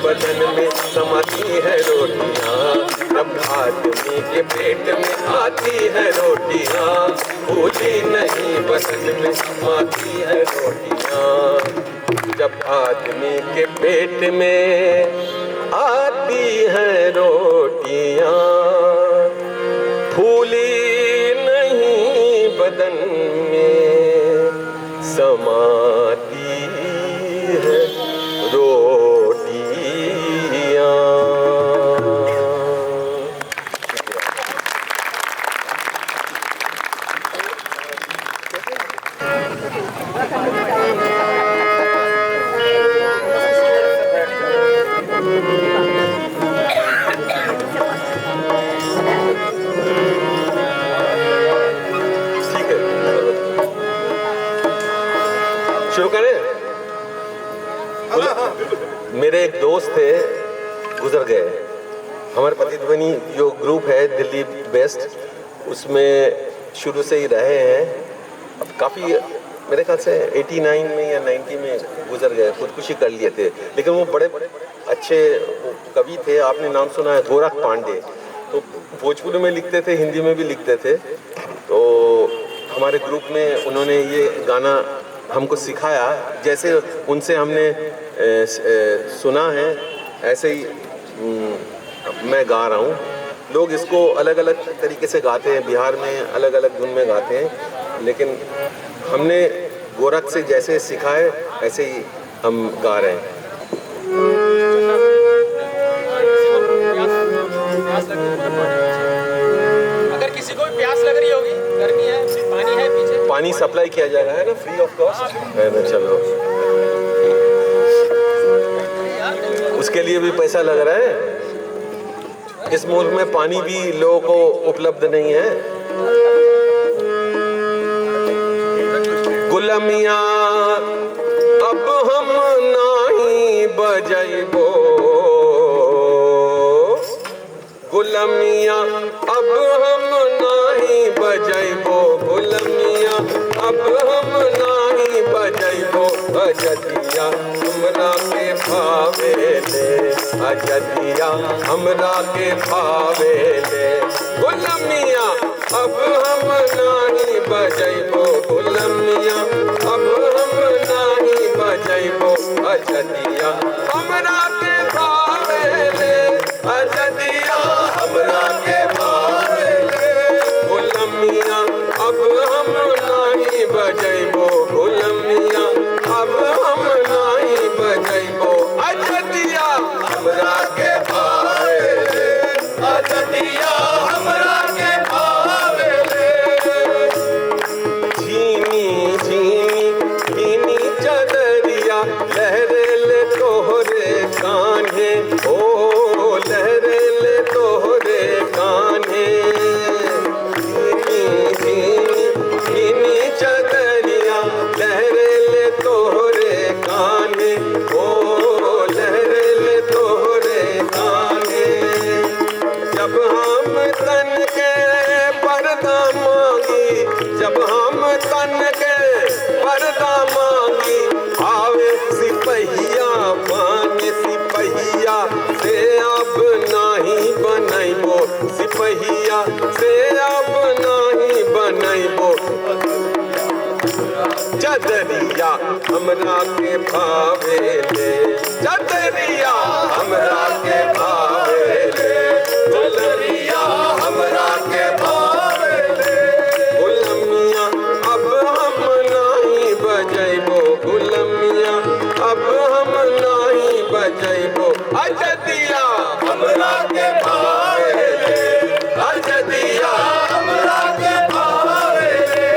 बदन में समाती है रोटियां, जब आदमी के पेट में आती है रोटियां, भूली नहीं बदन में समाती है रोटियां, जब आदमी के पेट में आती है रोटियां, भूली नहीं बदन में समाती है मेरे एक दोस्त थे, गुजर गए। हमारे प्रतिध्वनि जो ग्रुप है दिल्ली बेस्ट, उसमें शुरू से ही रहे हैं। अब काफ़ी मेरे ख्याल से 89 में या 90 में गुजर गए, खुदकुशी कर लिए थे। लेकिन वो बड़े अच्छे कवि थे, आपने नाम सुना है गोरख पांडे। तो भोजपुरी में लिखते थे, हिंदी में भी लिखते थे। तो हमारे ग्रुप में उन्होंने ये गाना हमको सिखाया, जैसे उनसे हमने सुना है ऐसे ही मैं गा रहा हूँ। लोग इसको अलग अलग तरीके से गाते हैं, बिहार में अलग अलग धुन में गाते हैं, लेकिन हमने गोरख से जैसे सिखाए ऐसे ही हम गा रहे हैं। अगर किसी को भी प्यास लग रही होगी, गर्मी है, पानी है पीछे, पानी सप्लाई किया जा रहा है ना, फ्री ऑफ कॉस्ट है ना। चलो, उसके लिए भी पैसा लग रहा है। इस मुल्क में पानी भी लोगों को उपलब्ध नहीं है। गुलामिया अब हम नहीं बजैबो, गुलामिया अब हम नहीं बजैबो, गुलामिया अब हम नहीं बजैबो। अजदिया हमरा के भावेले, अजदिया हमरा के भावेले, गुलामिया अब हम नहीं बजैबो, गुलामिया अब हम नहीं बजैबो। अजदिया हमरा के भावेले, अजदिया हमरा के भावेले, गुलामिया अब हम नहीं बजैबो, गुलामिया अब हम नहीं बजैबो। अजदिया हमरा के भावेले, अजदिया हमरा के भावेले। झीनी झीनी लहरे ले तोहरे कान्हे, ओ लहरे ले तोहरे कान्हे। भीनी चदरिया लहरे ले तोहरे कान्हे, ओ लहरे ले तोहरे कान्हे। जब हम तन के पर्दा मांगी, जब हम तन के पर्दा मांगी, आवे सिपहिया मांगे सिपहिया से अब नहीं बनैबो, सिपहिया से अब नहीं बनैबो। चदरिया हमरा के भावे ले, चदरिया हमरा के भावे ले, चदरिया हमरा के भावे ले। गुलमिया अब हम नहीं बजैबो, गुलमिया अब हम नहीं बजैबो। अजदिया हमरा के भावे ले, अजदिया हमरा के भावे ले।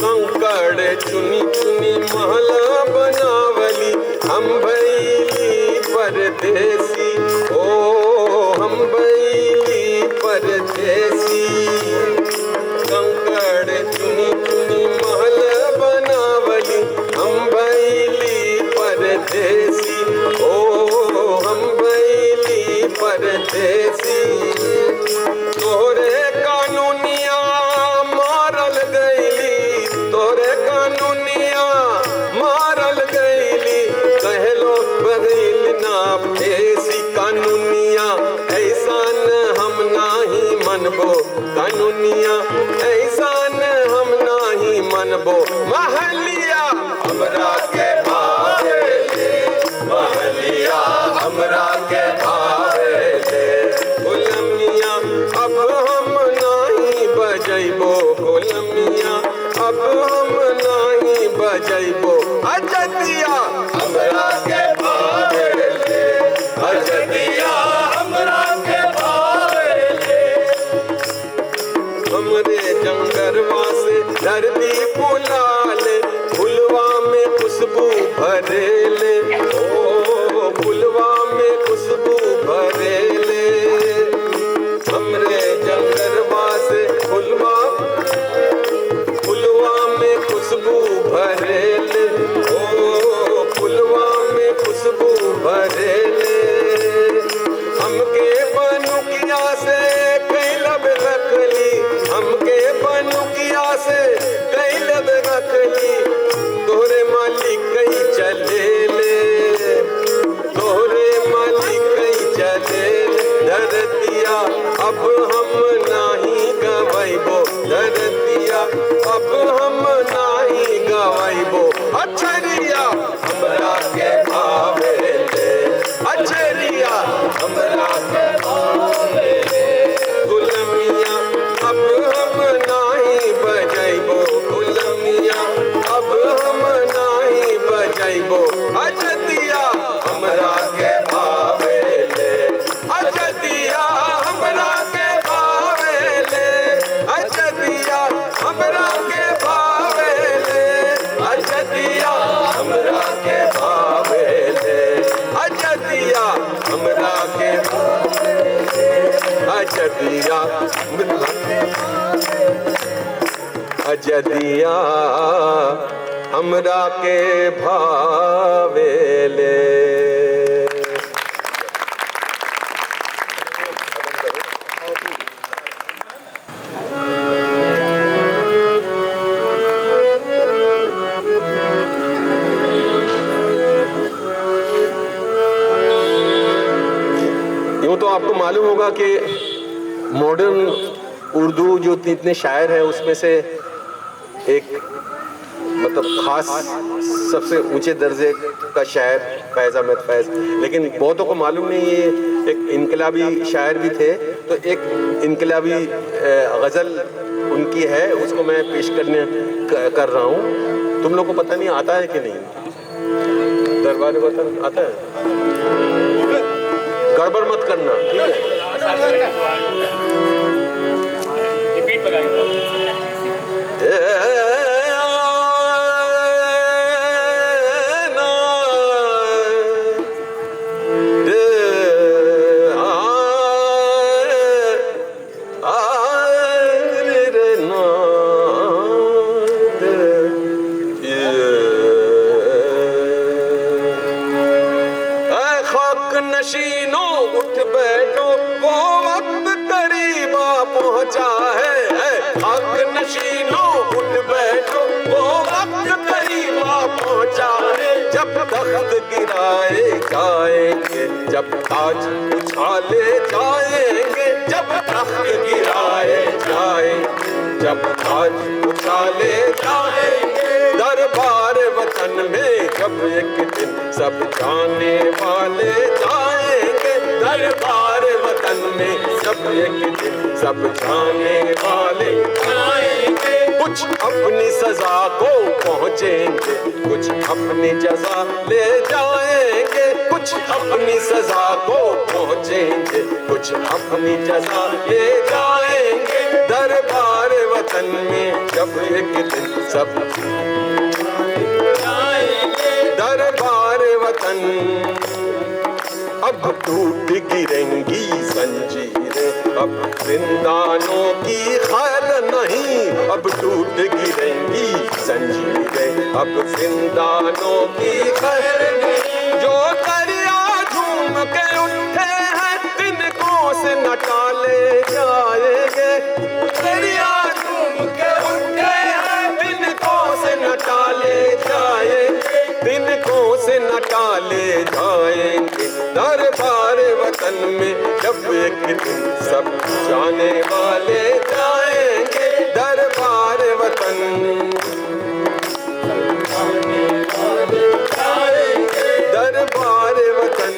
कंकड़ चुनी चुनी महला बनावली, हम भैली परदेसी, ओ हम भैली परदेसी। कंकड़ चुनी चुनी महल बनावली, हम भैली परदेसी, ओ हम भैली परदेसी। तोरे कानूनिया मारल गईली, तोरे कानूनिया मारल गईली, कहलो बगैल ना फेसी कानूनिया, ऐसा न हम नाही मनबो, कानूनिया ऐसा न हम नाही मनबो। महलिया हमरा के भावे ले, महलिया हमरा के भावे ले। गुलमिया अब हम नहीं बजैबो, गुलमिया अब हम नहीं बजैबो। अजदिया हमरा के भावे ले, अजदिया हमरा के भावे ले। हमरे जंगरवा से धरती फुलाले, फुलवा में खुशबू भरेले, ओ फुलवा में खुशबू भरेले। हमरे जंगरवा से फुलवा, फुलवा में खुशबू भरेले, ओ फुलवा में खुशबू भरेले। हमके बनुकिया से कैलब रखली, हमके बनुकिया से कैलब रखली, तोरे मालिक कई चले ले, तोरे मालिक कई चले ले। धरतिया अब हम नहीं गवैबो, धरतिया अब हम नहीं गवैबो। अछरिया हमरा के भावे ले, अछरिया हमरा के भावे ले। गुलमिया अब हम नहीं बजैबो, गुलमिया अब हम नहीं बजैबो। अजदिया हमरा के भावे ले, अजदिया हमरा के भावे ले, अजदिया हमरा के भावे ले, अजदिया हमरा के भावे ले, अजदिया हमरा के भावे ले, अजदिया अजदिया हमरा के भावे ले। यूँ तो आपको मालूम होगा कि मॉडर्न उर्दू जो इतने शायर हैं उसमें से एक मतलब खास सबसे ऊंचे दर्जे का शायर फैज़ अहमद फैज़, लेकिन बहुतों को मालूम नहीं ये एक इनकलाबी शायर भी थे। तो एक इनकलाबी गज़ल उनकी है, उसको मैं पेश कर रहा हूँ। तुम लोग को पता नहीं आता है कि नहीं? दरबार में आता है? गड़बड़ मत करना, ठीक है? हक नशीनों उठ बैठो वो वक्त करीब आ पहुंचा है। हक नशीनों उठ बैठो वो वक्त करीब आ पहुंचा है। जब तख्त गिराए जाएंगे, जब ताज उछाले जाएंगे, जब तख्त गिराए जाएंगे, जब ताज उछाले जाएंगे, दरबार वतन में जब एक दिन सब जाने वाले जाएंगे, दरबार वतन में जब एक दिन सब जाने वाले जाएंगे। कुछ अपनी सजा को पहुंचेंगे, कुछ अपनी जजा ले जाएंगे, कुछ अपनी सजा को पहुंचेंगे, कुछ अपनी जजा ले जाएंगे। दरबार वतन में जब एक दिन सब दरबार वतन, अब टूट गिरेंगी जंजीरें, अब जिंदानों की खैर नहीं। अब टूट गिरेंगी जंजीरें, अब जिंदानों की खैर नहीं। जो दरिया झूम के उठे हैं तिनको से न टाले जाएंगे, दरिया झूम के उठे हैं तिनको से न टाले जाएंगे, तिनको से न टाले जाएंगे। दरबार वतन में जब एक दिन सब जाने वाले जाएंगे, दरबार वतन दरबार वतन।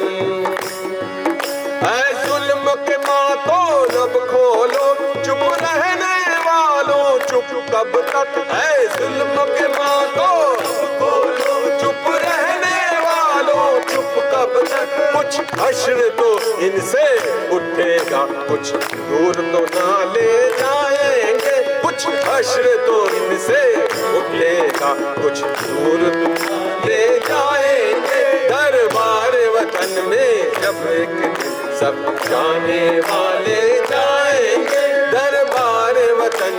ऐ जुल्म के मातो लब खोलो, चुप रहने वालों चुप कब तक। ऐ जुल्म के मातो खोलो, चुप रहने वालों चुप कब तक। कुछ हश्र तो इनसे उठेगा, कुछ दूर तो ना ले जाएंगे, कुछ हश्र तो इनसे उठेगा, कुछ दूर तो ले जाएंगे। दरबार वतन में जब एक दिन सब जाने वाले जाएंगे, दरबार वतन।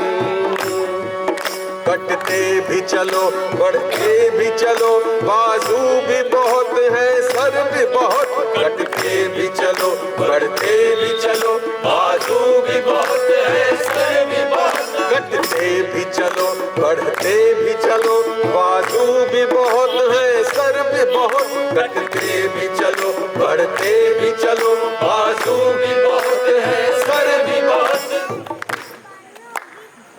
कटते भी चलो बढ़ते भी चलो, बाजू भी बहुत है सर भी बहुत। कटते भी चलो बढ़ते भी चलो, बाजू भी बहुत है सर भी बहुत। कटते भी चलो बढ़ते भी चलो, बाजू भी बहुत है सर भी बहुत। कटते भी चलो बढ़ते भी चलो, बाजू भी बहुत है सर भी बहुत।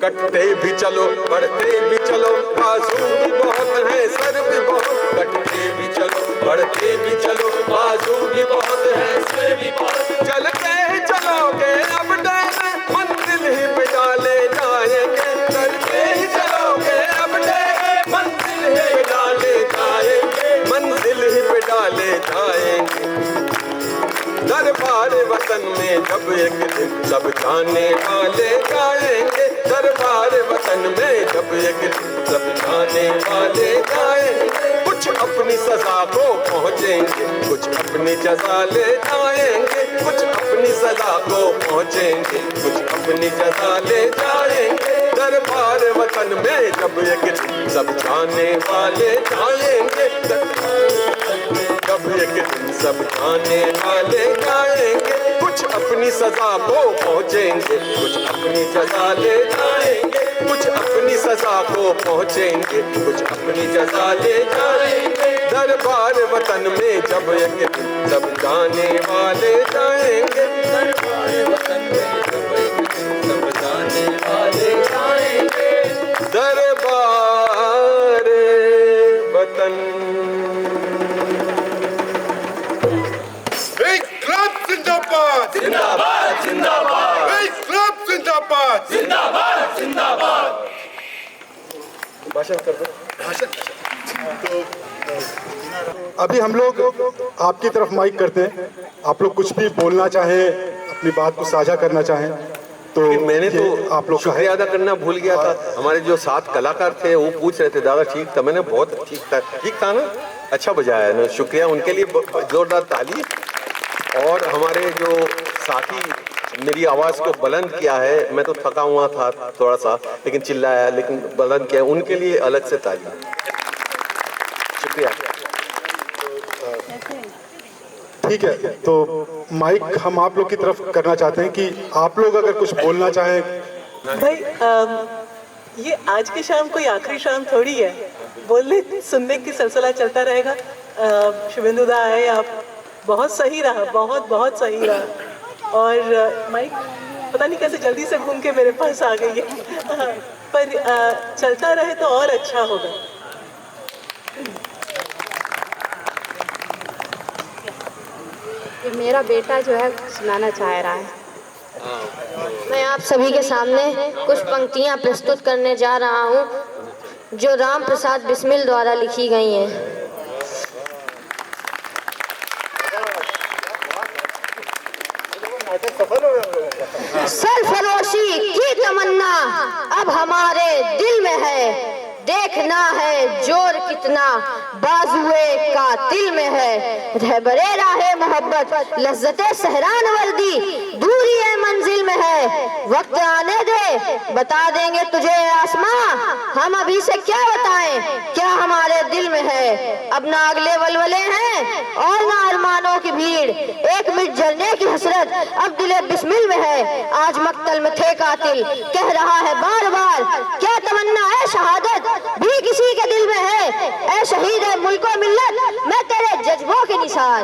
कटते भी चलो बढ़ते भी चलो, बाजू भी बहुत है सर भी बहुत। कटते भी चलो बढ़ते भी चलो, बाजू भी बहुत है सर भी बहुत। चलते ही चलोगे अब डरे मंजिल ही पे डाले जाएंगे, चलते ही चलोगे अब डरे मंजिल ही पे डाले जाएंगे, मंजिल ही पे डाले जाएंगे। दरबार वतन में जब एक दिन सब जाने वाले जाएंगे, दरबार वतन में जब एक दिन सब जाने वाले जाएंगे। कुछ अपनी सजा को पहुंचेंगे, कुछ अपनी जजा ले जाएंगे, कुछ अपनी सजा को पहुंचेंगे, कुछ अपनी जजा ले जाएंगे। दरबार वतन में जब एक दिन सब जाने वाले जाएंगे, जब एक दिन सब जाने वाले जाएंगे। कुछ अपनी सजा को पहुंचेंगे, कुछ अपनी जजा ले जाएंगे, कुछ अपनी सजा को पहुंचेंगे, कुछ अपनी जजा ले जाएंगे। दरबार वतन में जब एक दिन सब जाने वाले जाएंगे, दरबार वतन में जब एक दिन सब जाने वाले जाएंगे। दरबार वतन जिंदाबाद जिंदाबाद जिंदाबाद इस्लाम जिंदाबाद जिंदाबाद जिंदाबाद। भाषण कर दो, भाषण। तो अभी हम लोग आपकी तरफ माइक करते हैं, आप लोग कुछ भी बोलना चाहें, अपनी बात को साझा करना चाहें तो मैंने तो आप लोग शुक्रिया अदा करना भूल गया था। हमारे जो 7 कलाकार थे वो पूछ रहे थे दादा ठीक था, मैंने बहुत ठीक था ना, अच्छा बजाया ना, शुक्रिया उनके लिए जोरदार ताली। और हमारे जो साथी मेरी आवाज़ को बुलंद किया है, मैं तो थका हुआ था थोड़ा सा लेकिन चिल्लाया, लेकिन बुलंद किया, उनके लिए अलग से ताली, शुक्रिया। ठीक है, तो माइक हम आप लोग की तरफ करना चाहते हैं कि आप लोग अगर कुछ बोलना चाहें। भाई ये आज की शाम कोई आखिरी शाम थोड़ी है, बोलने सुनने की सिलसिला चलता रहेगा। शुभेंदु दा आए, आप बहुत सही रहा, बहुत बहुत सही रहा। और माइक पता नहीं कैसे जल्दी से घूम के मेरे पास आ गई है, पर चलता रहे तो और अच्छा होगा। मेरा बेटा जो है सुनाना चाह रहा है। मैं आप सभी के सामने कुछ पंक्तियां प्रस्तुत करने जा रहा हूं जो राम प्रसाद बिस्मिल द्वारा लिखी गई हैं। सरफरोशी की तमन्ना अब हमारे दिल में है, देखना है जोर कितना बाजुए कातिल में है। रहबरे राहे मोहब्बत लज्जते सहरान वर्दी दूरी है मंजिल में है। वक्त आने दे बता देंगे तुझे आसमां, हम अभी से क्या बताएं क्या हमारे दिल में है। अब ना अगले वलवले हैं और ना अरमानों की भीड़, एक मिनट जलने की हसरत अब दिले बिस्मिल में है। आज मक्तल में थे कातिल कह रहा है बार बार, क्या तमन्ना है शहादत भी किसी के दिल में है। ऐ शहीद है मुल्को मिल्लत मैं तेरे जज्बों के निसार।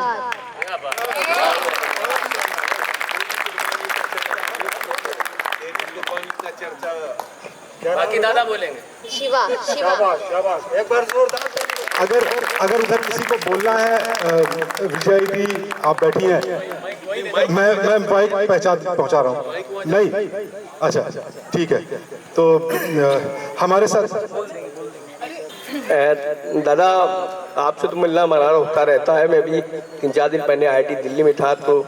बाकी दादा बोलेंगे। शिवा शिवा एक बार अगर उधर किसी को बोलना है, विजय भी आप बैठी हैं, मैं बाइक पहुंचा रहा हूँ। नहीं, अच्छा ठीक है, तो हमारे साथ दादा आपसे तो मिलना हमारा होता रहता है। मैं भी 3-4 दिन पहले IIT दिल्ली में था, तो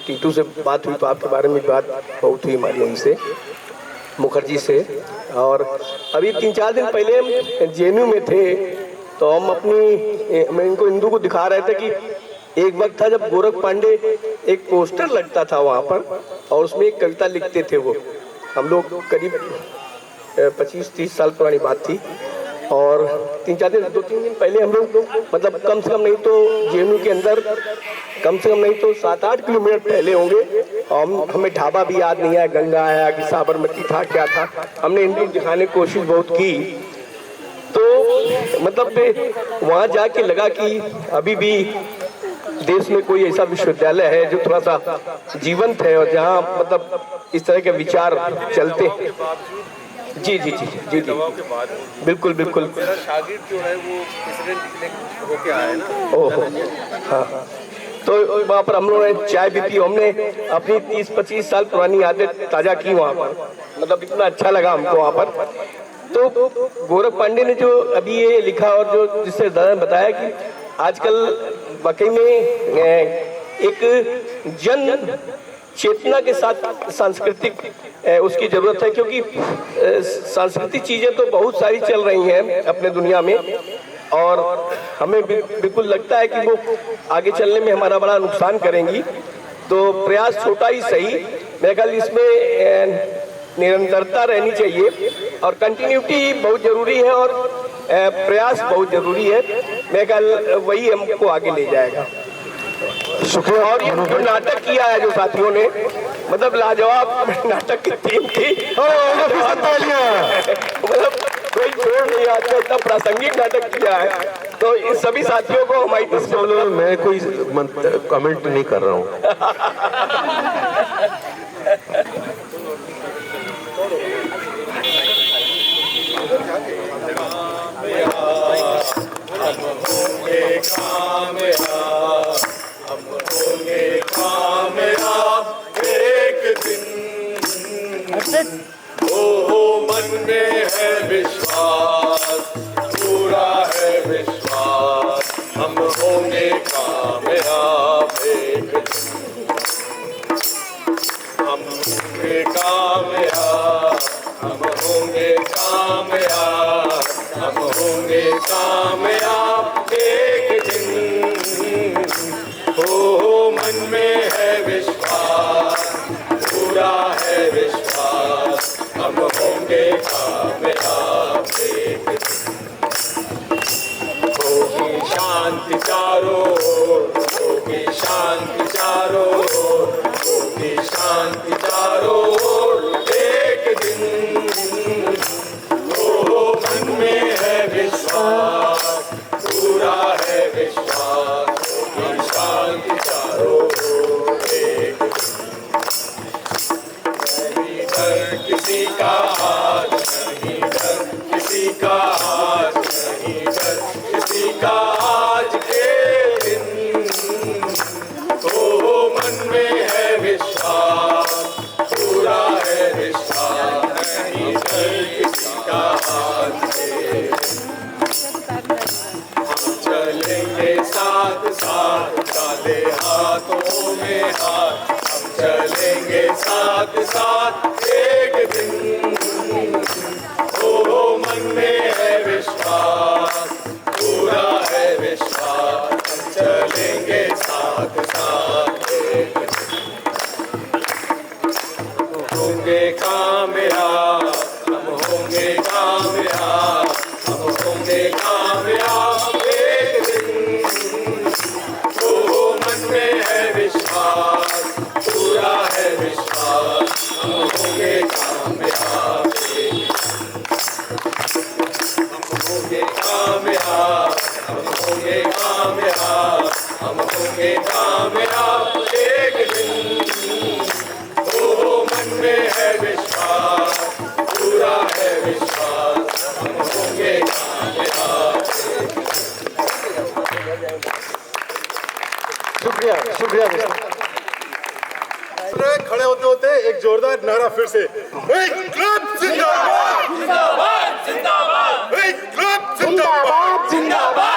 टीटू से बात हुई, तो आपके बारे में बात बहुत हुई हमारी उनसे, मुखर्जी से। और अभी 3-4 दिन पहले हम JNU में थे, तो हम मैं इनको इंदू को दिखा रहे थे कि एक वक्त था जब गोरख पांडे एक पोस्टर लगता था वहाँ पर, और उसमें एक कविता लिखते थे वो। हम लोग करीब 25-30 साल पुरानी बात थी। और 2-3 दिन पहले हम लोग मतलब कम से कम नहीं तो JNU के अंदर कम से कम नहीं तो 7-8 किलोमीटर पहले होंगे, और हमें ढाबा भी याद नहीं है, गंगा आया कि साबरमती था क्या था, हमने इनको दिखाने की कोशिश बहुत की। तो मतलब वहाँ जाके लगा कि अभी भी देश में कोई ऐसा विश्वविद्यालय है जो थोड़ा सा जीवंत है और जहाँ मतलब इस तरह के विचार चलते हैं। जी जी जी जी जी बिल्कुल बिल्कुल। मेरा शागिर्द जो है वो प्रेसिडेंट होके आया है ना। ओह हाँ, तो वहाँ पर हम लोगों ने चाय भी पी, हमने अपनी 30-25 साल पुरानी यादें ताज़ा की वहाँ पर, मतलब इतना अच्छा लगा हमको वहाँ पर। तो गोरख पांडे ने जो अभी ये लिखा और जो जिससे दादा ने बताया कि आजकल वाकई में एक जन चेतना के साथ सांस्कृतिक उसकी जरूरत है, क्योंकि सांस्कृतिक चीजें तो बहुत सारी चल रही हैं अपने दुनिया में, और हमें बिल्कुल लगता है कि वो आगे चलने में हमारा बड़ा नुकसान करेंगी। तो प्रयास छोटा ही सही, मेरे ख्याल इसमें निरंतरता रहनी चाहिए और कंटिन्यूटी बहुत जरूरी है, और प्रयास बहुत जरूरी है। मेरे ख्याल वही हमको आगे ले जाएगा। शुक्रिया। और ये जो नाटक किया है जो साथियों ने, मतलब लाजवाब नाटक की टीम थी, मतलब कोई छोड़ नहीं आता, इतना प्रासंगिक नाटक किया है। तो इन सभी साथियों को हमारी तरफ से मैं कोई कमेंट नहीं कर रहा हूँ। हम होंगे कामयाब एक दिन। ओ मन में है विश्वास, पूरा है विश्वास, हम होंगे कामयाब एक दिन। हम होंगे कामयाब, हम होंगे कामयाब, हम होंगे कामयाब एक दिन। ओ मन में है विश्वास, पूरा है विश्वास, हम होंगे कामयाब एक दिन। होगी शांति चारों ओर, होगी शांति चारों ओर, होगी शांति चारों ओर एक दिन। तो मन में है विश्वास, पूरा है विश्वास, होगी शांति चारों ओर एक दिन। नहीं डर किसी का आज, नहीं डर किसी का आज, नहीं डर किसी का आज के दिन। तो मन में है विश्वास, पूरा है विश्वास, नहीं डर किसी का आज के दिन। हम चलेंगे साथ साथ, डाले हाथों में हाथ, हम चलेंगे साथ साथ एक दिन। तो मन में है विश्वास, पूरा है विश्वास, हम चलेंगे साथ साथ एक दिन। होंगे कामयाब, हम होंगे कामयाब, हम होंगे कामयाब एक दिन। तो मन में है विश्वास, पूरा है विश्वास, हम होंगे कामयाब एक दिन। हम होंगे कामयाब, हम होंगे कामयाब, हम होंगे कामयाब एक दिन। तो मन में है विश्वास, पूरा है विश्वास, हम होंगे कामयाब। शुक्रिया शुक्रिया मिस्टर। खड़े होते होते एक जोरदार नारा फिर से, इंकलाब जिंदाबाद, जिंदाबाद, जिंदाबाद, इंकलाब जिंदाबाद, जिंदाबाद।